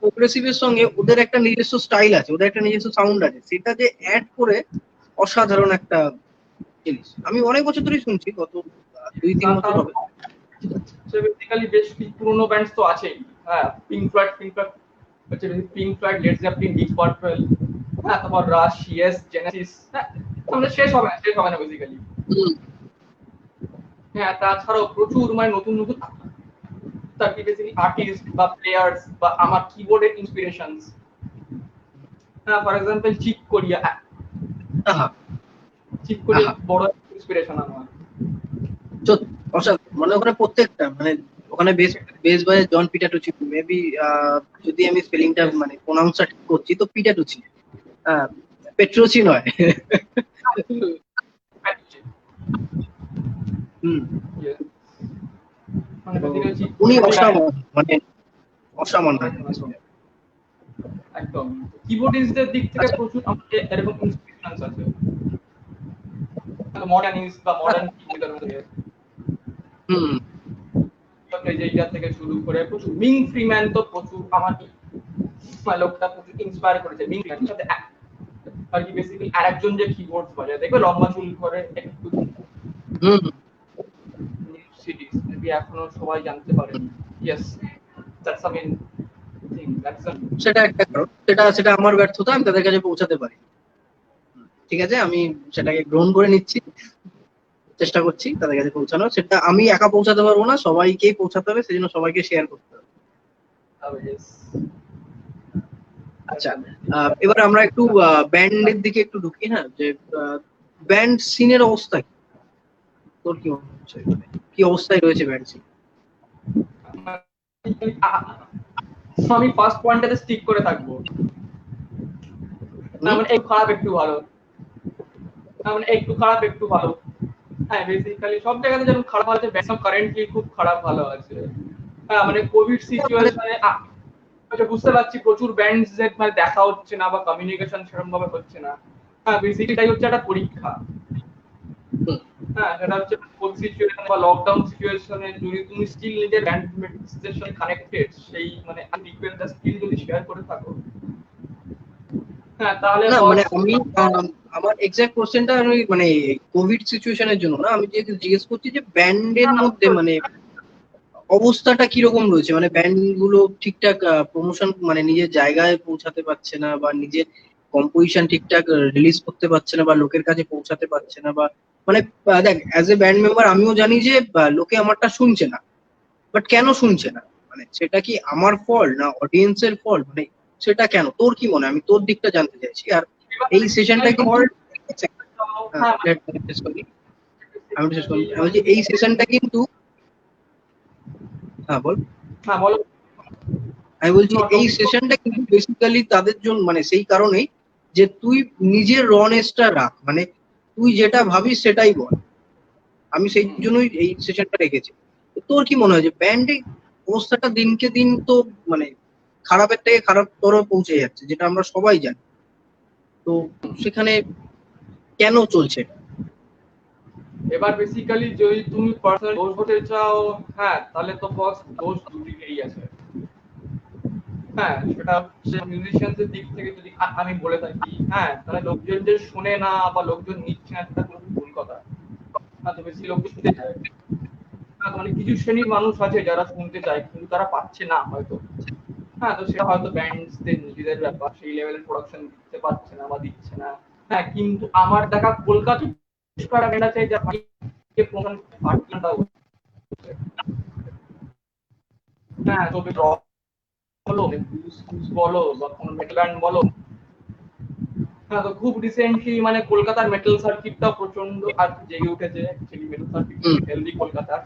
প্রোগ্রেসিভের সঙ্গে ওদের একটা নিজস্ব স্টাইল আছে, ওদের একটা নিজস্ব সাউন্ড আছে, সেটা যে অ্যাড করে অসাধারণ একটা জিনিস। আমি অনেক বছর ধরেই শুনছি, গত 2-3 বছর হবে। সে বেসিক্যালি বেশ কিছু পুরনো ব্যান্ডস তো আছেই। হ্যাঁ, পিঙ্ক ফ্লয়েড হচ্ছে, pink Floyd, Led Zeppelin, deep purple, হ্যাঁ, তারপর রাশ, ইয়েস, জেনেসিস, হ্যাঁ, আমাদের শেষ হবে না বেসিক্যালি। হুম, হ্যাঁ, তাছাড়াও প্রচুর মানে নতুন নতুন তার বেসিক্যালি আর্টিস্ট বা প্লেয়ার্স বা আমার কিবোর্ডের ইন্সপিরেশনস। হ্যাঁ, ফর এক্সাম্পল চিক কোরিয়া। আহা চিক কোরিয়া আহা বড় ইন্সপিরেশন আমার। সত্যি অসাধারণ। মানে ওখানে প্রত্যেকটা মানে ওখানে বেস বেস বাজে জন পিটাটুচি, মেবি যদি আমি স্পেলিংটা Yes. মানে প্রোনাউন্সটা ঠিক করছি তো পিটাটুচি, পেট্রোচি নয়। হুম। Yes. মানে তো বেসিক্যালি চিক উনি কোরিয়া অসামান্য, মানে অসামান্য একজন bass একদম player। একদম কিবোর্ডিস্টদের দিক থেকে আচ্ছা। প্রচুর আমাদের এরকম ইন্সপিরেশনস আছে। মডার্নিস্ট বা মডার্ন কিবোর্ডের মধ্যে হুম। এইটা থেকে শুরু করে প্রচুর মিং ফ্রিম্যান তো প্রচুর আমার লোকটা প্রচুর ইন্সপায়ার করেছে। মিং ফ্রিম্যান সাথে আর কি বেসিক্যালি আরেকজন যে কিবোর্ড বাজায় দেখবে লম্বা চুল করে একটু হুম। সিরিজ মেবি এখনো সবাই জানতে পারেন। Yes, that's I mean thing that's সেটা একটা কারণ, সেটা সেটা আমার ব্যর্থতা, আমি তাদের কাছে পৌঁছাতে পারি। ঠিক আছে, আমি সেটাকে গ্রহণ করে নিচ্ছি, চেষ্টা করছি তাদের কাছে পৌঁছানোর। সেটা আমি একা পৌঁছাতে পারবো না, সবাইকেই পৌঁছাতে হবে, সেজন্য সবাইকে শেয়ার করতে হবে। ইয়েস। আচ্ছা, এবার আমরা একটু ব্যান্ডের দিকে একটু ঢুকি। হ্যাঁ, যে ব্যান্ড সিনের অবস্থা কি? তোর কি মনে হচ্ছে, মানে কি অবস্থায় রয়েছে ব্যান্ড সিন? আমি ফার্স্ট পয়েন্টটাতে স্টিক করে থাকবো। তার মানে একটু খারাপ একটু ভালো, তার মানে একটু খারাপ একটু ভালো। হ্যাঁ, বেসিক্যালি সব জায়গাতে যেমন খারাপ আছে, ব্যাকআপ কারেন্টলি খুব খারাপ ভালো আছে। হ্যাঁ, মানে কোভিড সিচুয়েশনে বুঝতে পারছি প্রচুর ব্যান্ডস মানে দেখা হচ্ছে না বা কমিউনিকেশন সেরকম ভাবে হচ্ছে না। হ্যাঁ, বেসিক্যালি এটাই হচ্ছে একটা পরীক্ষা। হ্যাঁ, সেটা হচ্ছে কোভিড সিচুয়েশন বা লকডাউন সিচুয়েশনে যদি তুমি স্টিল নিজের ব্যান্ডমেটসদের সাথে কানেক্টেড, সেই মানে রিকোয়েস্টটা স্টিল যদি শেয়ার করে থাকো, হ্যাঁ, তাহলে না মানে বস আমি আমার এক্সাক্ট কোশ্চেনটা আমি মানে কোভিড সিচুয়েশনের জন্য না, আমি যেহেতু জিজ্ঞেস করছি যে ব্যান্ডের মধ্যে মানে অবস্থাটা কিরকম রয়েছে, মানে ব্যান্ড গুলো ঠিকঠাক প্রমোশন মানে নিজের জায়গায় পৌঁছাতে পারছে না, বা নিজের কম্পোজিশন ঠিকঠাক রিলিজ করতে পারছে না, বা লোকের কাছে পৌঁছাতে পারছে না, বা মানে দেখ, অ্যাজ এ ব্যান্ড মেম্বার আমিও জানি যে লোকে আমারটা শুনছে না, বাট কেন শুনছে না? মানে সেটা কি আমার ফল্ট না অডিয়েন্সের ফল্ট, মানে সেটা কেন, তোর কি মনে হয়? আমি তোর দিকটা জানতে চাইছি। আর এই সেশনটা কিন্তু হ্যাঁ, হ্যাঁ, আমি শেষ করি, আমি শেষ করি, আমি বলছি এই সেশনটা কিন্তু, হ্যাঁ বল। হ্যাঁ বলো। আমি বলছি এই সেশনটা কিন্তু বেসিক্যালি তাদের জন্য, মানে সেই কারণেই যে তুই নিজের রনেসটা রাখ, মানে তুই যেটা ভাবিস সেটাই বল। আমি সেই জন্যই এই সেশনটা রেখেছি। তো তোর কি মনে হয় যে ব্যান্ডের অবস্থাটা দিনকে দিন তো মানে খারাপের থেকে খারাপতর পৌঁছে যাচ্ছে, যেটা আমরা সবাই জানি। তো সেখানে কেন চলছে এটা? এবার বেসিক্যালি যদি তুমি পার্সোনাল দোষ হতে চাও, হ্যাঁ, তাহলে তো বস দোষ দুদিকেই আছে। হ্যাঁ, সেটা মিউজিশিয়ানদের দিক থেকে যদি আমি বলে থাকি, হ্যাঁ, তাহলে লোকজন যে শুনে না বা লোকজন নিচ্ছে না সেটা কোনো ভুল কথা। হ্যাঁ, তো বেশি লোক শুনতে চায়। হ্যাঁ, মানে কিছু শ্রেণীর মানুষ আছে যারা শুনতে চায় কিন্তু তারা পাচ্ছে না হয়তো। হ্যাঁ, তো সেটা হয়তো ব্যান্ডসদের নিজেদের ব্যাপার, সেই লেভেলের প্রোডাকশন দিতে পারছে না বা দিচ্ছে না। হ্যাঁ, কিন্তু আমার দেখা কলকাতা ব্যান্ড আছে যা প্রমোশন পার্টনারটা হচ্ছে। হ্যাঁ, তবে রক বলো, ব্লুজ বলো বা কোনো মেটাল ব্যান্ড বলো, হ্যাঁ, তো খুব রিসেন্টলি মানে কলকাতার মেটাল সার্কিটটা প্রচন্ড আর জেগে উঠেছে। অ্যাকচুয়ালি মেটাল সার্কিট হুম। হেলদি কলকাতার,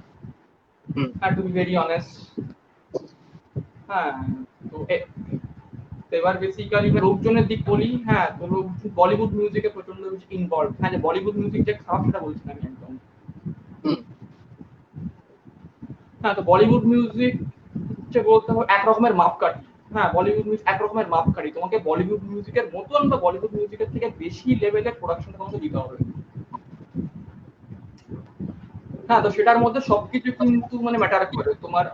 হুম। হ্যাঁ, টু বি ভেরি অনেস্ট। হ্যাঁ, তো এবার বেসিক্যালি লোকজনের দিক বলি, হ্যাঁ, তো লোক বলিউড মিউজিকে প্রচন্ড বেশি ইনভলভ। হ্যাঁ, যে বলিউড মিউজিক যে খারাপ সেটা বলছি না আমি একদম। হুম। হ্যাঁ, তো বলিউড মিউজিক হচ্ছে বলতে হবে এক রকমের মাপকাঠি। হ্যাঁ, বলিউড মিউজিক এক রকমের মাপকাঠি, তোমাকে বলিউড মিউজিকের মতন বা বলিউড মিউজিকের থেকে বেশি লেভেলের প্রোডাকশন তোমাকে দিতে হবে। হ্যাঁ, তো সেটার মধ্যে সবকিছু কিন্তু মানে ম্যাটার করে। তোমার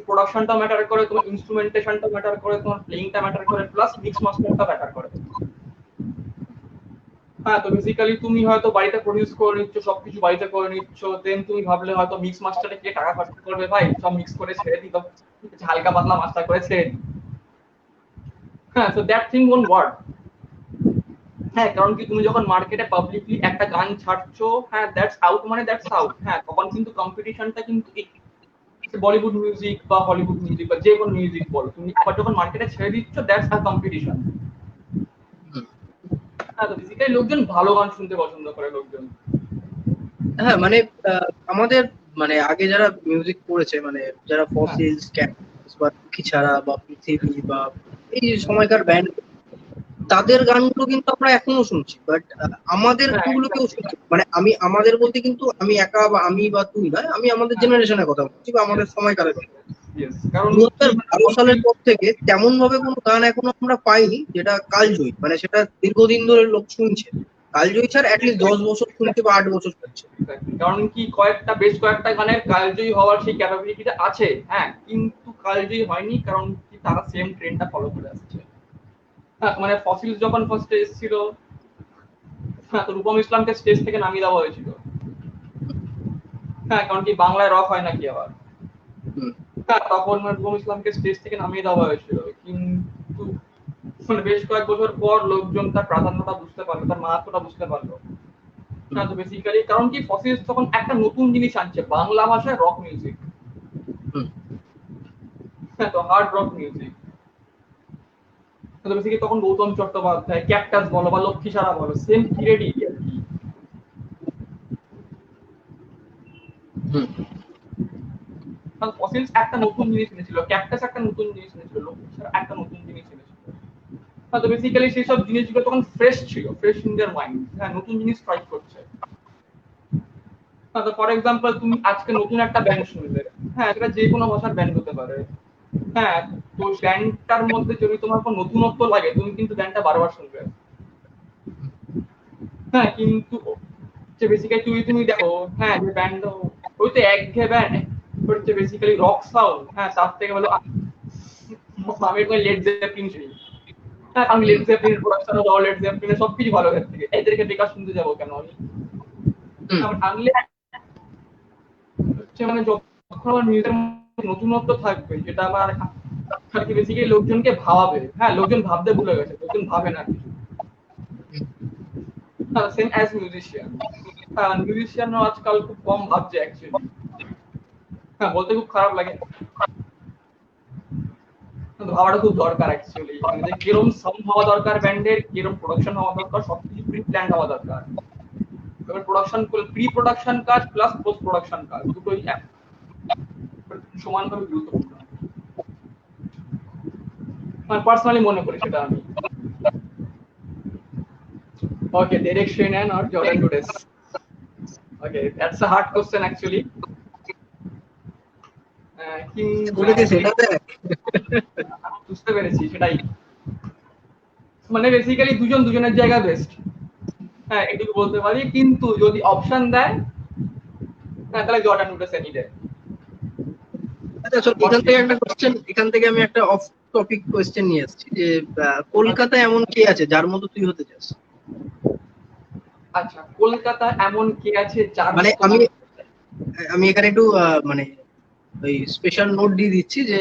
প্রোডাকশনটা ম্যাটার করে, তোমার ইনস্ট্রুমেন্টেশনটা ম্যাটার করে, তোমার প্লেইংটা ম্যাটার করে, প্লাস মিক্স মাস্টারটা ম্যাটার করে। হ্যাঁ, তো বেসিক্যালি তুমি হয়তো বাড়িতে প্রডিউস করে নিচ্ছ, সবকিছু বাড়িতে করে নিচ্ছ, দেন তুমি ভাবলে হয়তো মিক্স মাস্টারে কে টাকা খরচা করবে ভাই, সব মিক্স করে ছেড়ে দিত, হালকা পাতলা মাস্টার করে ছেড়ে দিই। হ্যাঁ, তো দ্যাট থিং ওন্ট ওয়ার্ক। হ্যাঁ, কারণ কি তুমি যখন মার্কেটে পাবলিকলি একটা গান ছাড়ছো, হ্যাঁ দ্যাটস আউট মানে দ্যাটস আউট। হ্যাঁ, তখন কিন্তু কম্পিটিশনটা কিন্তু বলিউড মিউজিক বা হলিউড মিউজিক বা যে কোনো মিউজিক বলো, তুমি আবার যখন মার্কেটে ছেড়ে দিচ্ছ, দ্যাটস আ কম্পিটিশন। হ্যাঁ, তো বেসিক্যালি লোকজন ভালো গান শুনতে পছন্দ করে লোকজন। হ্যাঁ মানে আমাদের মানে আগে যারা মিউজিক করেছে, মানে যারা হ্যাঁ, ফসিলস, ক্যাকটাস বা দুঃখী ছাড়া বা পৃথিবী বা এই সময়কার ব্যান্ড, তাদের গানগুলো কিন্তু আমরা এখনো শুনছি। বাট আমাদের হ্যাঁ, গুলো কেউ exactly. শুনছে না। মানে আমি আমাদের বলতে কিন্তু আমি একা বা আমি বা তুই নয়, আমি আমাদের হ্যাঁ, জেনারেশনের কথা বলছি বা আমাদের yes, সময়কালের কথা বলছি। yes. কারণ দু কি হাজার বারো সালের পর থেকে তেমন ভাবে কোনো গান এখনো আমরা পাইনি যেটা কালজয়ী, মানে সেটা দীর্ঘদিন ধরে লোক শুনছে। কালজয়ী ছাড়া অ্যাটলিস্ট 10 বছর শুনছে বা 8 বছর শুনছে। কারণ কি বেশ কয়েকটা গানের কালজয়ী হওয়ার সেই ক্যাপাবিলিটিটা আছে, হ্যাঁ, কিন্তু কালজয়ী হয়নি কারণ কি তারা সেম ট্রেন্ডটা ফলো করে আসছে। হ্যাঁ, মানে ফসিলস যখন ফার্স্ট এসেছিল, হ্যাঁ, তো রূপম ইসলামকে স্টেজ থেকে নামিয়ে দেওয়া হয়েছিল। হ্যাঁ, কারণ কি বাংলায় রক হয় নাকি আবার। হুম, হ্যাঁ, তখন রূপম ইসলামকে স্টেজ থেকে নামিয়ে দেওয়া হয়েছিল, কিন্তু মানে বেশ কয়েক বছর পর লোকজন তার প্রাধান্যটা বুঝতে পারলো, তার মাহাত্ম্যটা বুঝতে পারলো। হুম, হ্যাঁ, তো বেসিক্যালি কারণ কি ফসিলস তখন একটা নতুন জিনিস আনছে, বাংলা ভাষায় রক মিউজিক। হুম, হ্যাঁ, তো হার্ড রক মিউজিক। তো বেসিক্যালি তখন গৌতম চট্টোপাধ্যায়, ক্যাকটাস বলো বা লক্ষ্মী সারা বলো, সেম পিরিয়ডই আর কি। হুম, কারণ ফসিলস একটা নতুন জিনিস এনেছিল, ক্যাকটাস একটা নতুন জিনিস এনেছিল, লক্ষ্মী সারা একটা নতুন জিনিস এনেছিল। হ্যাঁ, তো বেসিক্যালি সেই সব জিনিসগুলো তখন ফ্রেশ ছিল, ফ্রেশ ইন দেয়ার মাইন্ড। হ্যাঁ, নতুন জিনিস ট্রাই করছে। হ্যাঁ, তো ফর এক্সাম্পল তুমি আজকে নতুন একটা ব্যান্ড শুনলে, হ্যাঁ, সেটা যে কোনো ভাষার ব্যান্ড হতে পারে। হ্যাঁ, তো ব্যান্ডটার মধ্যে যদি তোমার কোনো নতুনত্ব লাগে, তুমি কিন্তু ব্যান্ডটা বারবার শুনবে। হ্যাঁ, কিন্তু যে বেসিক্যালি তুমি দেখো, হ্যাঁ, যে ব্যান্ড ওই তো একঘেয়ে ব্যান্ড হচ্ছে বেসিক্যালি রক সাউন্ড। হ্যাঁ, তার থেকে ভালো আমি কোনো লেড জেপলিন শুনি। হ্যাঁ, আমি লেড হুম, জেপলিনের প্রোডাকশন বা লেড জেপলিনের সবকিছু ভালো এর থেকে, এদেরকে বেকার শুনতে যাবো কেন আমি। হুম। আমার আনলে হচ্ছে মানে যখন আমার মিউজিকের নতুনত্ব থাকবে, যেটা আমার আর কি বেসিক্যালি লোকজনকে ভাবাবে। হ্যাঁ, লোকজন ভাবতে ভুলে গেছে, লোকজন ভাবে না কিছু। হ্যাঁ, সেম অ্যাজ মিউজিশিয়ান। হ্যাঁ, মিউজিশিয়ানরা আজকাল খুব কম ভাবছে অ্যাকচুয়ালি। হ্যাঁ, বলতে খুব খারাপ লাগে, কিন্তু ভাবাটা খুব দরকার অ্যাকচুয়ালি। মানে যে কিরকম সাউন্ড হওয়া দরকার ব্যান্ডের, কিরকম প্রোডাকশন হওয়া দরকার, সবকিছু প্রি প্ল্যান হওয়া দরকার। এবার প্রি প্রোডাকশন কাজ প্লাস পোস্ট প্রোডাকশন কাজ দুটোই সমানভাবে গুরুত্বপূর্ণ। মানে পার্সোনালি মনে করি সেটা আমি। Okay, Derek Shannon or Jordan Rudess? Okay, that's a hard question actually. কিন্তু ওটাকে সেটা দেখ। বুঝতে পেরেছি সেটাই। মানে বেসিক্যালি দুজন দুজনের জায়গা বেস্ট। হ্যাঁ, এটুকু বলতে পারি, কিন্তু যদি অপশন দেয়, হ্যাঁ, তাহলে জর্ডান রুডেসে দেয়। আচ্ছা চল, এখান থেকে আমি একটা অফ টপিক কোয়েশ্চেন নিয়ে আসছি যে কলকাতায় এমন কে আছে যার মতো তুই হতে চাস? আচ্ছা, কলকাতা এমন কে আছে যার মানে মতো আমি আমি। আমি এখানে একটু মানে ওই স্পেশাল নোট দিয়ে দিচ্ছি যে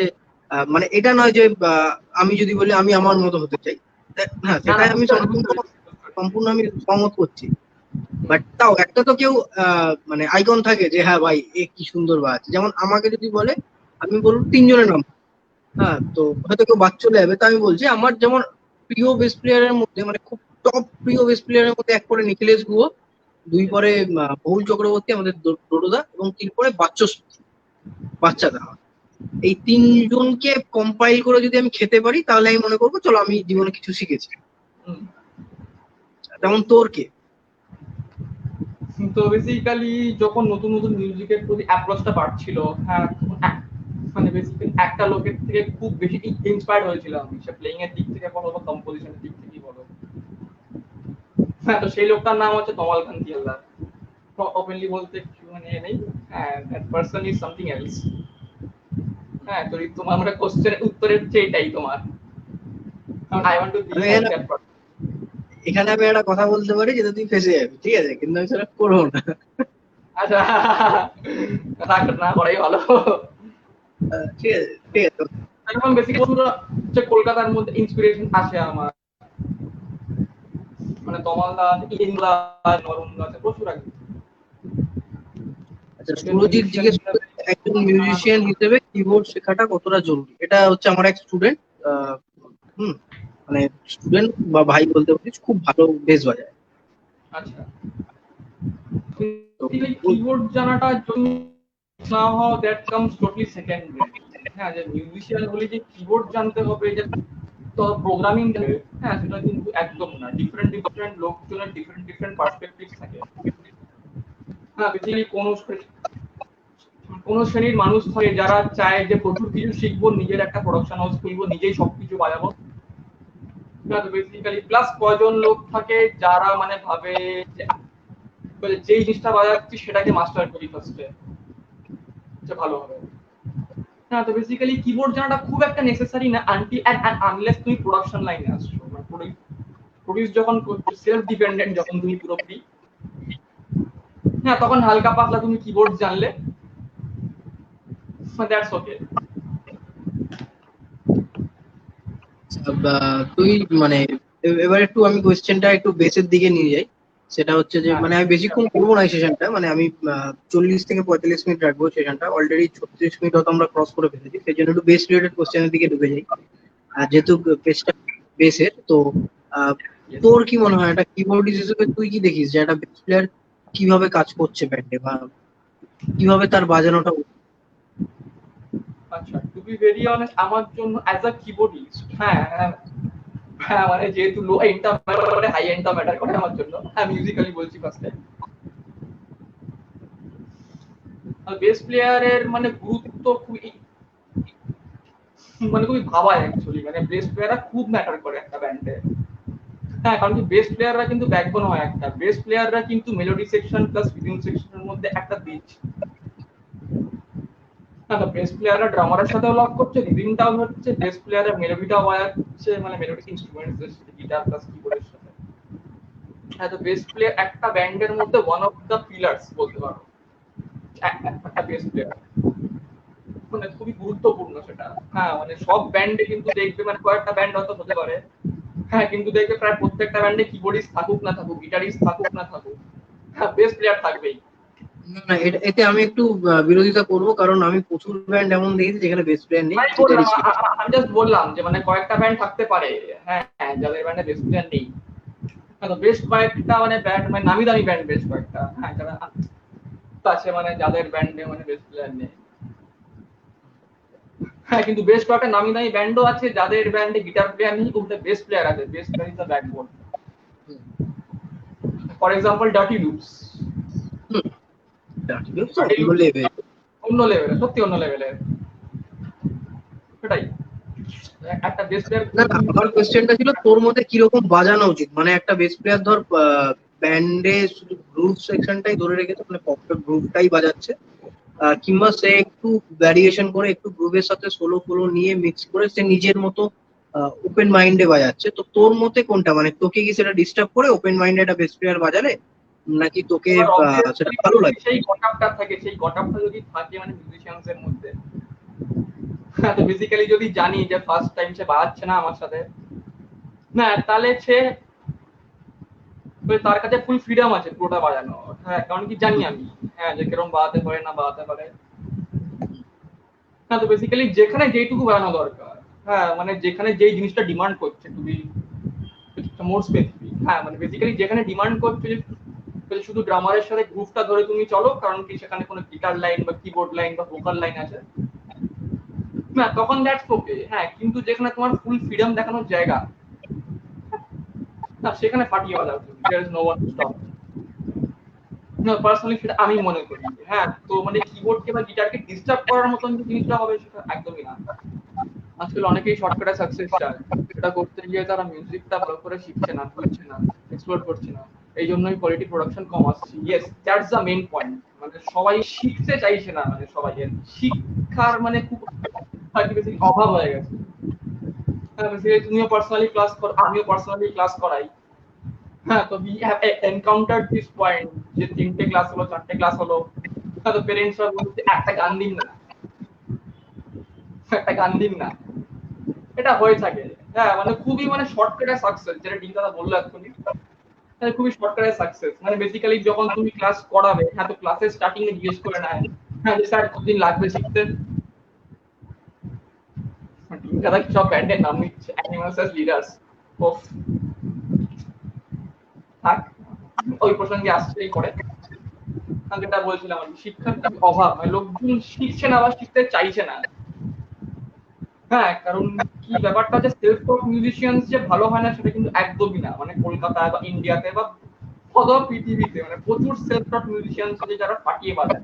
মানে এটা নয় যে আমি যদি বলি আমি আমার মতো হতে চাই, হ্যাঁ না, না, সেটাই আমি সম্পূর্ণ সম্পূর্ণ আমি সহমত করছি। বাট তাও একটা তো কেউ মানে আইকন থাকে যে হ্যাঁ ভাই এ কি সুন্দর বাজ। যেমন আমাকে যদি বলে, আমি বলবো তিনজনের নাম। হ্যাঁ, তো হয়তো কেউ বাদ চলে যাবে, তো আমি বলছি আমার যেমন প্রিয় বেস প্লেয়ারের মধ্যে, মানে খুব টপ প্রিয় বেস প্লেয়ারের মধ্যে এক পরে নিখিলেশ গুহ, দুই পরে বহুল চক্রবর্তী আমাদের ডোডোদা, এবং তিন পরে বাচ্চাদা। এই তিনজনকে কম্পাইল করে যদি আমি খেতে পারি তাহলে আমি মনে করবো চলো আমি জীবনে কিছু শিখেছি। তেমন তোর কে? তো বেসিক্যালি যখন নতুন নতুন মিউজিকের প্রতি অ্যাপ্রোচটা বাড়ছিল, হ্যাঁ, মানে বেসিক্যালি একটা লোকের থেকে খুব বেশি ইন্সপায়ার্ড হয়েছিলাম আমি, সে প্লেইং এর দিক থেকে বলো বা কম্পোজিশনের দিক থেকে বলো। হ্যাঁ, তো সেই লোকটার নাম হচ্ছে তমাল খান তিলদার। ওপেনলি বলতে কিছু মানে নেই, হ্যাঁ that person is something else. হ্যাঁ তো তোমার মানে কোশ্চেনের উত্তরের চেয়ে এটাই তোমার, আই ওয়ান্ট টু বি আমি লাইক এখানে দ্যাট পারসন। এখানে আমি একটা কথা বলতে পারি যেটা তুই ফেসে যাবি, ঠিক আছে, কিন্তু আমি সেটা করবো না। আচ্ছা রাগ না করাই ভালো। ঠিক আছে, ঠিক আছে। এখন বেসিক বন্ধুরা হচ্ছে কলকাতার মধ্যে ইন্সপিরেশন আসে আমার, মানে তমালদা, ইংলা, নরুন্দা আছে প্রচুর আগে। আচ্ছা, সুরজিৎ জিজ্ঞেস করে একজন মিউজিশিয়ান হিসেবে কিবোর্ড শেখাটা কতটা জরুরি। এটা হচ্ছে আমার এক স্টুডেন্ট, হুম, মানে স্টুডেন্ট বা ভাই বলতে পারিস, খুব ভালো বেস বাজায়। আচ্ছা তো কিবোর্ড জানাটা যদি না হয় দ্যাট কামস টোটালি সেকেন্ডারি। হ্যাঁ যে মিউজিশিয়ান বলে যে কিবোর্ড জানতে হবে, যে তো প্রোগ্রামিং জানবে, হ্যাঁ সেটা কিন্তু একদম না। ডিফারেন্ট ডিফারেন্ট লোকজনের ডিফারেন্ট ডিফারেন্ট পার্সপেক্টিভ থাকে। হ্যাঁ বেসিক্যালি কোন শ্রেণীর মানুষ থাকে যারা চায় যে প্রচুর কিছু শিখবো, নিজের একটা প্রোডাকশন হাউস খুলবো, নিজেই সবকিছু বাজাবো। না তো বেসিক্যালি প্লাস কয়জন লোক থাকে যারা মানে ভাবে যে যেই জিনিসটা বাজাচ্ছি সেটাকে মাস্টার করি ফার্স্টে, যে ভালো হবে। হ্যাঁ তো বেসিক্যালি কিবোর্ড জানাটা খুব একটা নেসেসারি না আনলেস তুমি প্রোডাকশন লাইনে আসছো, মানে প্রডিউস যখন করছো, সেলফ ডিপেন্ডেন্ট যখন তুমি পুরোপুরি, হ্যাঁ তখন হালকা পাতলা তুমি কিবোর্ড জানলে দ্যাটস ওকে। তুই মানে এবার একটু আমি কোয়েশ্চেনটা একটু বেসের দিকে নিয়ে যাই। সেটা হচ্ছে যে হ্যাঁ মানে আমি বেশিক্ষণ করবো না এই সেশনটা, মানে আমি 40 থেকে 45 মিনিট রাখবো সেশনটা। অলরেডি 36 মিনিট হয়তো আমরা ক্রস করে ফেলেছি, সেই জন্য একটু বেস রিলেটেড কোয়েশ্চেনের দিকে ঢুকে যাই। আর যেহেতু বেসটা বেসের, তো আহ, তোর কি মনে হয় একটা কিবোর্ডিস্ট হিসেবে তুই কি দেখিস যে একটা বেস প্লেয়ার কিভাবে কাজ করছে ব্যান্ডে, বা কিভাবে তার বাজানোটা আচ্ছা টু বি ভেরি অনেস্ট আমার জন্য অ্যাজ আ কিবোর্ডিস্ট, হ্যাঁ হ্যাঁ হ্যাঁ মানে যেহেতু লো এন্ডটা ম্যাটার করে, হাই এন্ডটা ম্যাটার করে আমার জন্য, হ্যাঁ মিউজিক্যালি বলছি ফার্স্টে। বেস প্লেয়ারের মানে গুরুত্ব খুবই মানে খুবই ভাবায় অ্যাকচুয়ালি, মানে বেস প্লেয়াররা খুব ম্যাটার করে একটা ব্যান্ডে। হ্যাঁ কারণ কি বেস প্লেয়াররা কিন্তু ব্যাকবোন হয় একটা, বেস প্লেয়াররা কিন্তু মেলোডি সেকশন প্লাস রিদম সেকশনের মধ্যে একটা বীজ। না তো বেস প্লেয়াররা ড্রামারের সাথেও লক করছে, রিদিমটাও হচ্ছে, বেস প্লেয়াররা মেলোডিটাও বাজাচ্ছে, মানে মেলোডিক ইনস্ট্রুমেন্টস গিটার প্লাস কিবোর্ডের সাথে। হ্যাঁ তো বেস প্লেয়ার একটা ব্যান্ডের মধ্যে ওয়ান অফ দ্য পিলার্স বলতে পারো, একটা বেস প্লেয়ার মানে খুবই গুরুত্বপূর্ণ সেটা। হ্যাঁ মানে সব ব্যান্ডে কিন্তু দেখবে, মানে কয়েকটা ব্যান্ড হয়তো হতে পারে, হ্যাঁ কিন্তু দেখবে প্রায় প্রত্যেকটা ব্যান্ডে কিবোর্ডিস্ট থাকুক না থাকুক, গিটারিস্ট থাকুক না থাকুক, হ্যাঁ বেস প্লেয়ার থাকবেই। না না, এতে আমি একটু বিরোধিতা করব, কারণ আমি প্রচুর ব্যান্ড এমন দেখেছি যেখানে বেস প্লেয়ার নেই, আমি বললাম গিটারিস্ট। আমি জাস্ট বললাম যে মানে কয়েকটা ব্যান্ড থাকতে পারে, হ্যাঁ হ্যাঁ, যাদের ব্যান্ডে বেস প্লেয়ার নেই। হ্যাঁ তো বেশ কয়েকটা মানে ব্যান্ড, মানে নামি দামি ব্যান্ড বেশ কয়েকটা, হ্যাঁ যারা আছে মানে যাদের ব্যান্ডে মানে বেস প্লেয়ার নেই। হ্যাঁ কিন্তু বেশ কয়েকটা নামি দামি ব্যান্ডও আছে যাদের ব্যান্ডে গিটার প্লেয়ার নেই, উল্টে বেস প্লেয়ার আছে, base player is the backbone. For example dirty loops. Dirty অন্য লুপস লেভেল। অন্য লেভেলে, সত্যি অন্য লেভেলে, সেটাই একটা বেস প্লেয়ার না খুব না, আমার কোয়েশ্চেনটা ছিল তোর মধ্যে কিরকম বাজানো উচিত, মানে একটা বেস প্লেয়ার ধর ব্যান্ডে শুধু গ্রুভ সেকশনটাই ধরে রেখেছে, মানে পপের গ্রুভটাই বাজাচ্ছে, কিংবা সে একটু ভ্যারিয়েশন করে একটু গ্রুভের সাথে সোলো ফোলো নিয়ে মিক্স করে সে নিজের মতো ওপেন মাইন্ডে বাজাচ্ছে। তো তোর মতে কোনটা, মানে তোকে কি সেটা ডিস্টার্ব করে ওপেন মাইন্ডে একটা বেস প্লেয়ার বাজালে, নাকি তোকে এবার সেটা অবভিয়াসলি ভালো যদি লাগে? সেই গটআপটা থাকে, সেই গটআপটা যদি থাকে মানে মিউজিশিয়ানস এর মধ্যে, হ্যাঁ তো বেসিক্যালি যদি জানি যে ফার্স্ট টাইম সে বাজাচ্ছে না আমার সাথে, না তাহলে সে তার কাছে ফুল ফ্রিডম আছে পুরোটা বাজানো, হ্যাঁ কারণ কি জানি আমি, হ্যাঁ যে কিরকম বাজাতে পারে না বাজাতে পারে। হ্যাঁ তো বেসিক্যালি যেখানে যেইটুকু বাজানো দরকার, হ্যাঁ মানে যেখানে যেই জিনিসটা ডিমান্ড করছে টু বি মোর স্পেসিফিক, হ্যাঁ মানে বেসিক্যালি যেখানে ডিমান্ড করছে যে শুধু ড্রামারের সাথে গ্রুপটা ধরে তুমি চলো, কারণ কি সেখানে কোনো গিটার লাইন বা কিবোর্ড লাইন বা ভোকাল লাইন আছে, না তখন দ্যাটস ওকে। হ্যাঁ কিন্তু যেখানে তোমার ফুল ফ্রিডম দেখানোর জায়গা, না সেখানে ফাটিয়ে বাজাও তুমি, there is no one to stop. না পার্সোনালি সেটা আমি মনে করি। হ্যাঁ তো মানে কিবোর্ডকে বা গিটারকে ডিস্টার্ব করার মতন যে জিনিসটা হবে সেটা একদমই না। আজকাল অনেকেই শর্টকাটে সাকসেস চায়, সেটা করতে গিয়ে তারা মিউজিকটা ভালো করে শিখছে না, বুঝছে না, এক্সপ্লোর করছে না। এই জন্যই কোয়ালিটি প্রোডাকশন কম আসছে। Yes, that's the main point. মানে সবাই শিখতে চাইছে না, মানে সবাই শিক্ষার মানে খুব অভাব হয়ে গেছে। হ্যাঁ, বেসিক্যালি তুমিও পার্সোনালি ক্লাস করো, আমিও পার্সোনালি ক্লাস করাই। হ্যাঁ, তো we have encountered this point যে 3টে ক্লাস হলো, 4টে ক্লাস হলো, হ্যাঁ, তো পেরেন্টসরা বলছে একটা গান দিন না, একটা গান দিন না। এটা হয়ে থাকে। হ্যাঁ, মানে খুবই মানে শর্টকাটে সাকসেস, যেটা ডিঙ্কা দা বললো এক্ষুনি। হ্যাঁ, খুবই শর্টকাটে সাকসেস। মানে বেসিক্যালি যখন তুমি ক্লাস করাবে, হ্যাঁ, তো ক্লাসের স্টার্টিং এ জিজ্ঞেস করে নেয়, হ্যাঁ, যে স্যার কতদিন লাগবে শিখতে? ডিঙ্কা দা সব ব্যান্ডের নাম নিচ্ছে, অ্যানিমালস অ্যাজ লিডার্স। ওফ, থাক, ওই প্রসঙ্গে আসছেই পরে। আমি যেটা বলছিলাম আর কি, শিক্ষার খুব অভাব, মানে লোকজন শিখছে না বা শিখতে চাইছে না। হ্যাঁ, কারণ কি ব্যাপারটা হচ্ছে, সেলফ টট মিউজিশিয়ান যে ভালো হয় না সেটা কিন্তু একদমই না। মানে কলকাতায় বা ইন্ডিয়াতে বা অদর পৃথিবীতে মানে প্রচুর সেলফ টট মিউজিশিয়ান আছে যারা ফাটিয়ে বাজায়।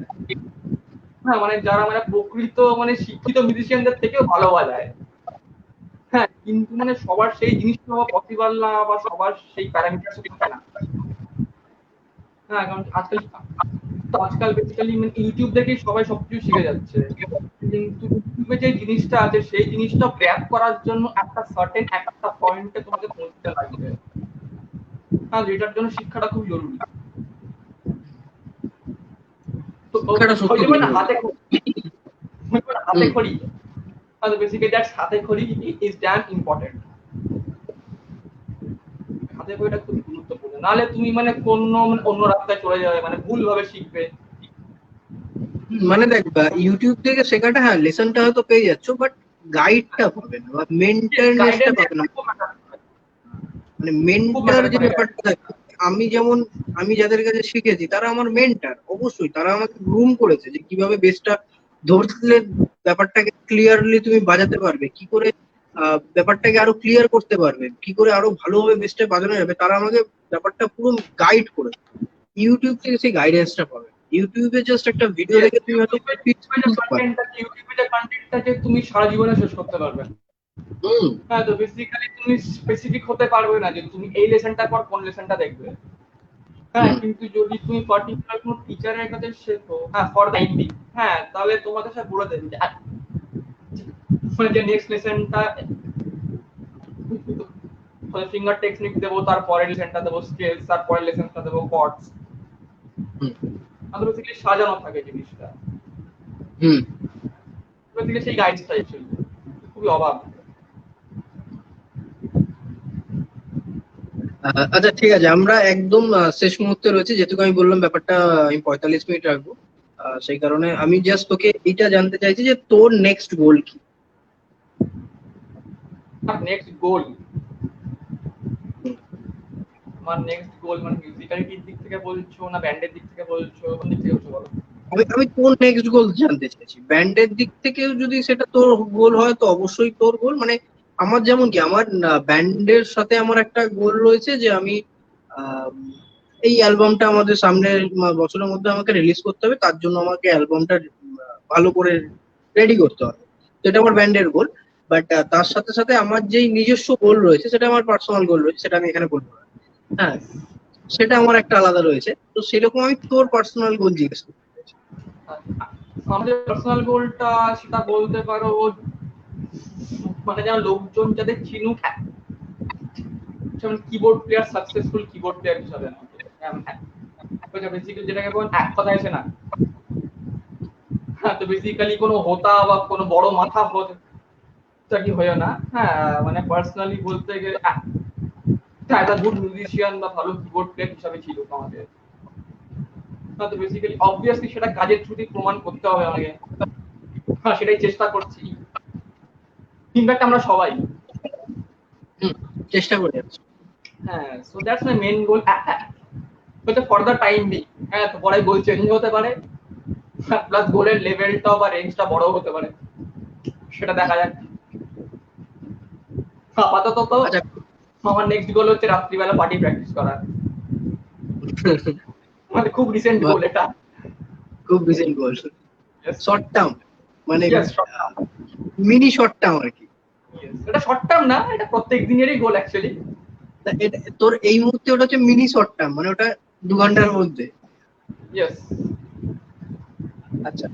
হ্যাঁ, মানে যারা মানে প্রকৃত মানে শিক্ষিত মিউজিশিয়ানদের থেকেও ভালো বাজায়। হ্যাঁ, কিন্তু মানে সবার সেই জিনিসটা হওয়া পসিবল না, বা সবার সেই প্যারামিটার থাকে না। হ্যাঁ, কারণ আজকাল বেসিক্যালি মানে ইউটিউব দেখেই সবাই সবকিছু শিখে যাচ্ছে। কিন্তু ইউটিউবে যে জিনিসটা আছে সেই জিনিসটা গ্র্যাব করার জন্য একটা সার্টেন একটা পয়েন্টে তোমাকে পৌঁছতে লাগবে। হ্যাঁ, যেটার জন্য শিক্ষাটা খুব জরুরি। তো শিক্ষাটা ওই সত্যি যে বলে না, হাতে খড়ি, হাতে হুম। খড়ি। তাহলে বেসিক্যালি দ্যাটস হাতে খড়ি ইজ ড্যাম ইম্পর্টেন্ট। হাতে খড়িটা খুব গুরুত্বপূর্ণ, নাহলে তুমি মানে অন্য রাস্তায় চলে যাবে, মানে ভুল ভাবে শিখবে। মানে দেখ, ইউটিউব থেকে শেখাটা, হ্যাঁ লেসনটা হয়তো পেয়ে যাচ্ছ, বাট গাইডটা পাবে না বা মেন্টরনেসটা গাইডেন্স পাবে না। খুব ম্যাটার করে, মানে খুব মেন্টর ম্যাটার যে করে। ব্যাপারটা থাকে, আমি যেমন আমি যাদের কাছে শিখেছি তারা আমার মেন্টর, অবশ্যই তারা আমাকে গ্রুম করেছে যে কিভাবে বেসটা ধরলে ব্যাপারটাকে ক্লিয়ারলি তুমি বাজাতে পারবে, কি করে ব্যাপারটাকে আরো ক্লিয়ার করতে পারবে, কি করে আরো ভালোভাবে বেসটা বাজানো যাবে। তারা আমাকে ব্যাপারটা পুরো গাইড করেছে। ইউটিউব থেকে সেই গাইডেন্সটা পাবে। ইউটিউবে জাস্ট একটা ভিডিও Yes, দেখে তুমি হয়তো বুঝতে পারবে। ইউটিউবে যে কন্টেন্টটাকে তুমি সারা জীবনে শেষ করতে পারবে না। হুম হ্যাঁ, তো বেসিক্যালি তুমি স্পেসিফিক হতে পারবে না যে তুমি এই লেসনটার পর কোন লেসনটা দেখবে। হ্যাঁ, হুম কিন্তু যদি তুমি পার্টিকুলার কোনো টিচারের কাছে শেখো, হ্যাঁ, ফর দ্য এন্ডিং, হ্যাঁ, তাহলে তোমাকে সব বলে দেবে যে মানে যে নেক্সট লেসনটা ফিঙ্গার টেকনিক দেবো, তারপরের লেসনটা দেবো স্কেলস, তারপরের লেসনটা দেবো কর্ডস। হুম আমাদের বেসিক্যালি সাজানো থাকে জিনিসটা। হুম। বেসিক্যালি সেই গাইডসটাই ছিল খুবই অভাব। আচ্ছা ঠিক আছে, আমরা একদম শেষ মুহূর্তে রয়েছে, যেহেতু আমি বললাম ব্যাপারটা আমি 45 মিনিট রাখবো। সেই কারণে আমি জাস্ট তোকে এটা জানতে চাইছি যে তোর নেক্সট গোল কি। নেক্সট গোল, হুম। আমার নেক্সট গোল মানে মিউজিক্যালিটির দিক থেকে বলছো না ব্যান্ডের দিক থেকে বলছো, কোন দিক থেকে বলছো বলো? আমি আমি তোর নেক্সট গোল জানতে চাইছি। ব্যান্ডের দিক থেকেও যদি সেটা তোর গোল হয় তো অবশ্যই তোর গোল, মানে আমার যেমন কি আমার ব্যান্ডের সাথে আমার একটা গোল রয়েছে যে আমি আম, এই অ্যালবামটা আমাদের সামনের বছরের মধ্যে আমাকে রিলিজ করতে হবে, তার জন্য আমাকে অ্যালবামটা ভালো করে রেডি করতে হবে। তো এটা আমার ব্যান্ডের গোল। বাট তার সাথে সাথে আমার যেই নিজস্ব গোল রয়েছে সেটা আমার পার্সোনাল গোল রয়েছে, সেটা আমি এখানে বলবো না। হ্যাঁ, সেটা আমার একটা আলাদা রয়েছে। তো সেরকম আমি তোর পার্সোনাল গোল জিজ্ঞেস করতে চাইছি। আমাদের পার্সোনাল গোলটা সেটা বলতে পারো মানে যেন লোকজন যাদের চিনুক, যেমন keyboard player, successful keyboard player হিসাবে বেসিক্যালি যেটাকে বলেন এক কথা এসে না। হ্যাঁ, তো বেসিক্যালি কোনো হোতা বা কোনো বড় মাথা হতে কি হয় না। হ্যাঁ, মানে পার্সোনালি বলতে গেলে একটা গুড মিউজিশিয়ান বা ভালো কিবোর্ড প্লেয়ার হিসাবে ছিল আমাদের। হ্যাঁ, তো বেসিক্যালি অবভিয়াসলি সেটা কাজের থ্রুতে প্রমাণ করতে হবে আমাকে। হ্যাঁ, সেটাই চেষ্টা করছি। ইনফ্যাক্ট আমরা সবাই। হুম, চেষ্টা করে যাচ্ছি। হ্যাঁ, সো দ্যাটস মাই মেইন গোল। হয়তো ফর দ্য টাইম বি, হ্যাঁ, তো পরে গোল চেঞ্জ হতে পারে, প্লাস গোলের লেভেলটা বা রেঞ্জটা বড় হতে পারে, সেটা দেখা যাক। আপাতত তো আচ্ছা। আমার নেক্সট গোল হচ্ছে রাত্রিবেলা পার্টি প্র্যাকটিস করা। মানে খুব রিসেন্ট বাহ, গোল এটা। খুব recent goal. Yes, short term, মানে yes, short term. Mini short term আর কি। Yes, এটা শর্ট টার্ম না, এটা প্রত্যেক দিনেরই গোল অ্যাকচুয়ালি। তোর এই মুহূর্তে ওটা হচ্ছে মিনি শর্ট টার্ম, মানে ওটা 2 ঘন্টার মধ্যে। ইয়েস। আচ্ছা,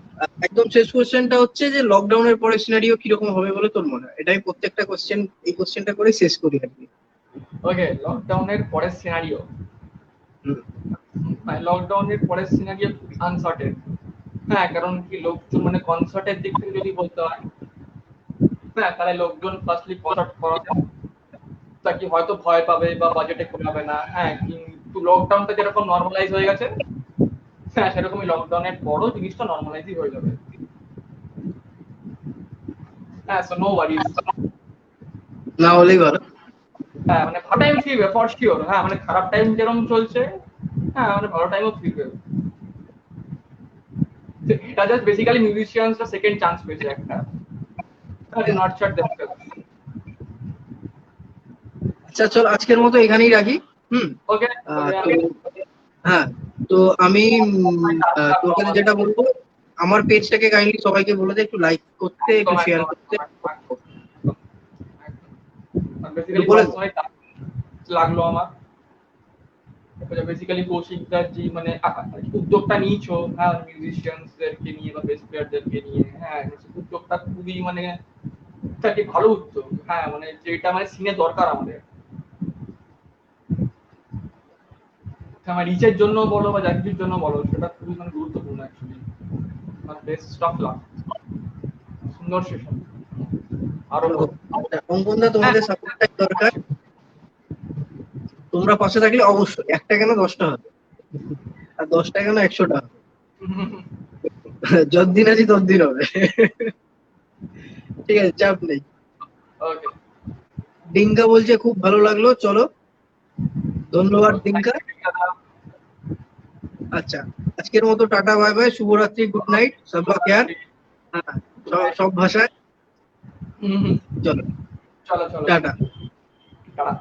একদম শেষ কোশ্চেনটা হচ্ছে যে লকডাউনের পরে সিনারিও কিরকম হবে বলে তোর মনে হয়? এটাই প্রত্যেকটা কোশ্চেন, এই কোশ্চেনটা করে শেষ করি আর কি। ওকে, লকডাউনের পরের সিনারিও। হুম, লকডাউনের পরের সিনারিও খুব আনসার্টেন। হ্যাঁ, কারণ কি লোকজন মানে কনসার্টের দিক থেকে যদি বলতে হয়, হ্যাঁ তাহলে লোকজন ফার্স্টলি কনসার্ট করাতে তা কি হয়তো ভয় পাবে বা বাজেটে কমাবে না। হ্যাঁ, কিন্তু লকডাউনটা যেরকম নর্মালাইজ হয়ে গেছে, হ্যাঁ সেরকমই লকডাউনের পরও জিনিসটা নর্মালাইজই হয়ে যাবে। হ্যাঁ, সো নো ওয়ারিজ। না হলেই ভালো। হ্যাঁ মানে ভালো টাইম ফিরবে ফর শিওর। হ্যাঁ মানে খারাপ টাইম যেরকম চলছে, হ্যাঁ মানে ভালো টাইমও ফিরবে। এটা জাস্ট বেসিক্যালি মিউজিশিয়ানসরা সেকেন্ড চান্স পেয়েছে একটা, নার্চার দেমসেলস। আচ্ছা চল, আজকের মতো এখানেই রাখি। হুম। ওকে, তো হ্যাঁ, তো আমি তোর কাছে যেটা বলবো, আমার পেজটাকে কাইন্ডলি সবাইকে বলে দে একটু লাইক করতে, একটু শেয়ার করতে। একটু বেসিক্যালি বলে দে। পার্সোনালি লাগলো আমার। বেসিক্যালি কৌশিকদার যে মানে উদ্যোগটা নিয়েছো, হ্যাঁ মিউজিশিয়ানসদেরকে নিয়ে বা বেস্ট প্লেয়ারদেরকে নিয়ে, হ্যাঁ উদ্যোগটা খুবই মানে একটা কি ভালো উদ্যোগ। হ্যাঁ মানে যেটা মানে সিনে দরকার আমাদের। আমার রিচের জন্য বলো বা চাকরির জন্য বলো, সেটা খুবই মানে গুরুত্বপূর্ণ অ্যাকচুয়ালি। মানে বেস্ট অফ লাক। সুন্দর সেশন। আরো করো। অঙ্কনদা, হ্যাঁ, তোমাদের সাপোর্টটাই দরকার। তোমরা পাশে থাকলে অবশ্যই একটা কেন 10টা হবে, আর 10টা কেন 100টা হবে। যতদিন আছি ততদিন হবে। ঠিক আছে, চাপ নেই। ওকে। ডিঙ্কা বলছে খুব ভালো লাগলো, চলো। ধন্যবাদ ডিঙ্কা। আচ্ছা, আজকের মতো টাটা, বাই বাই, শুভরাত্রি, গুড নাইট, সাব্বা কেয়ার। হ্যাঁ, সব ভাষায়। চলো, চলো চলো। টাটা। টাটা।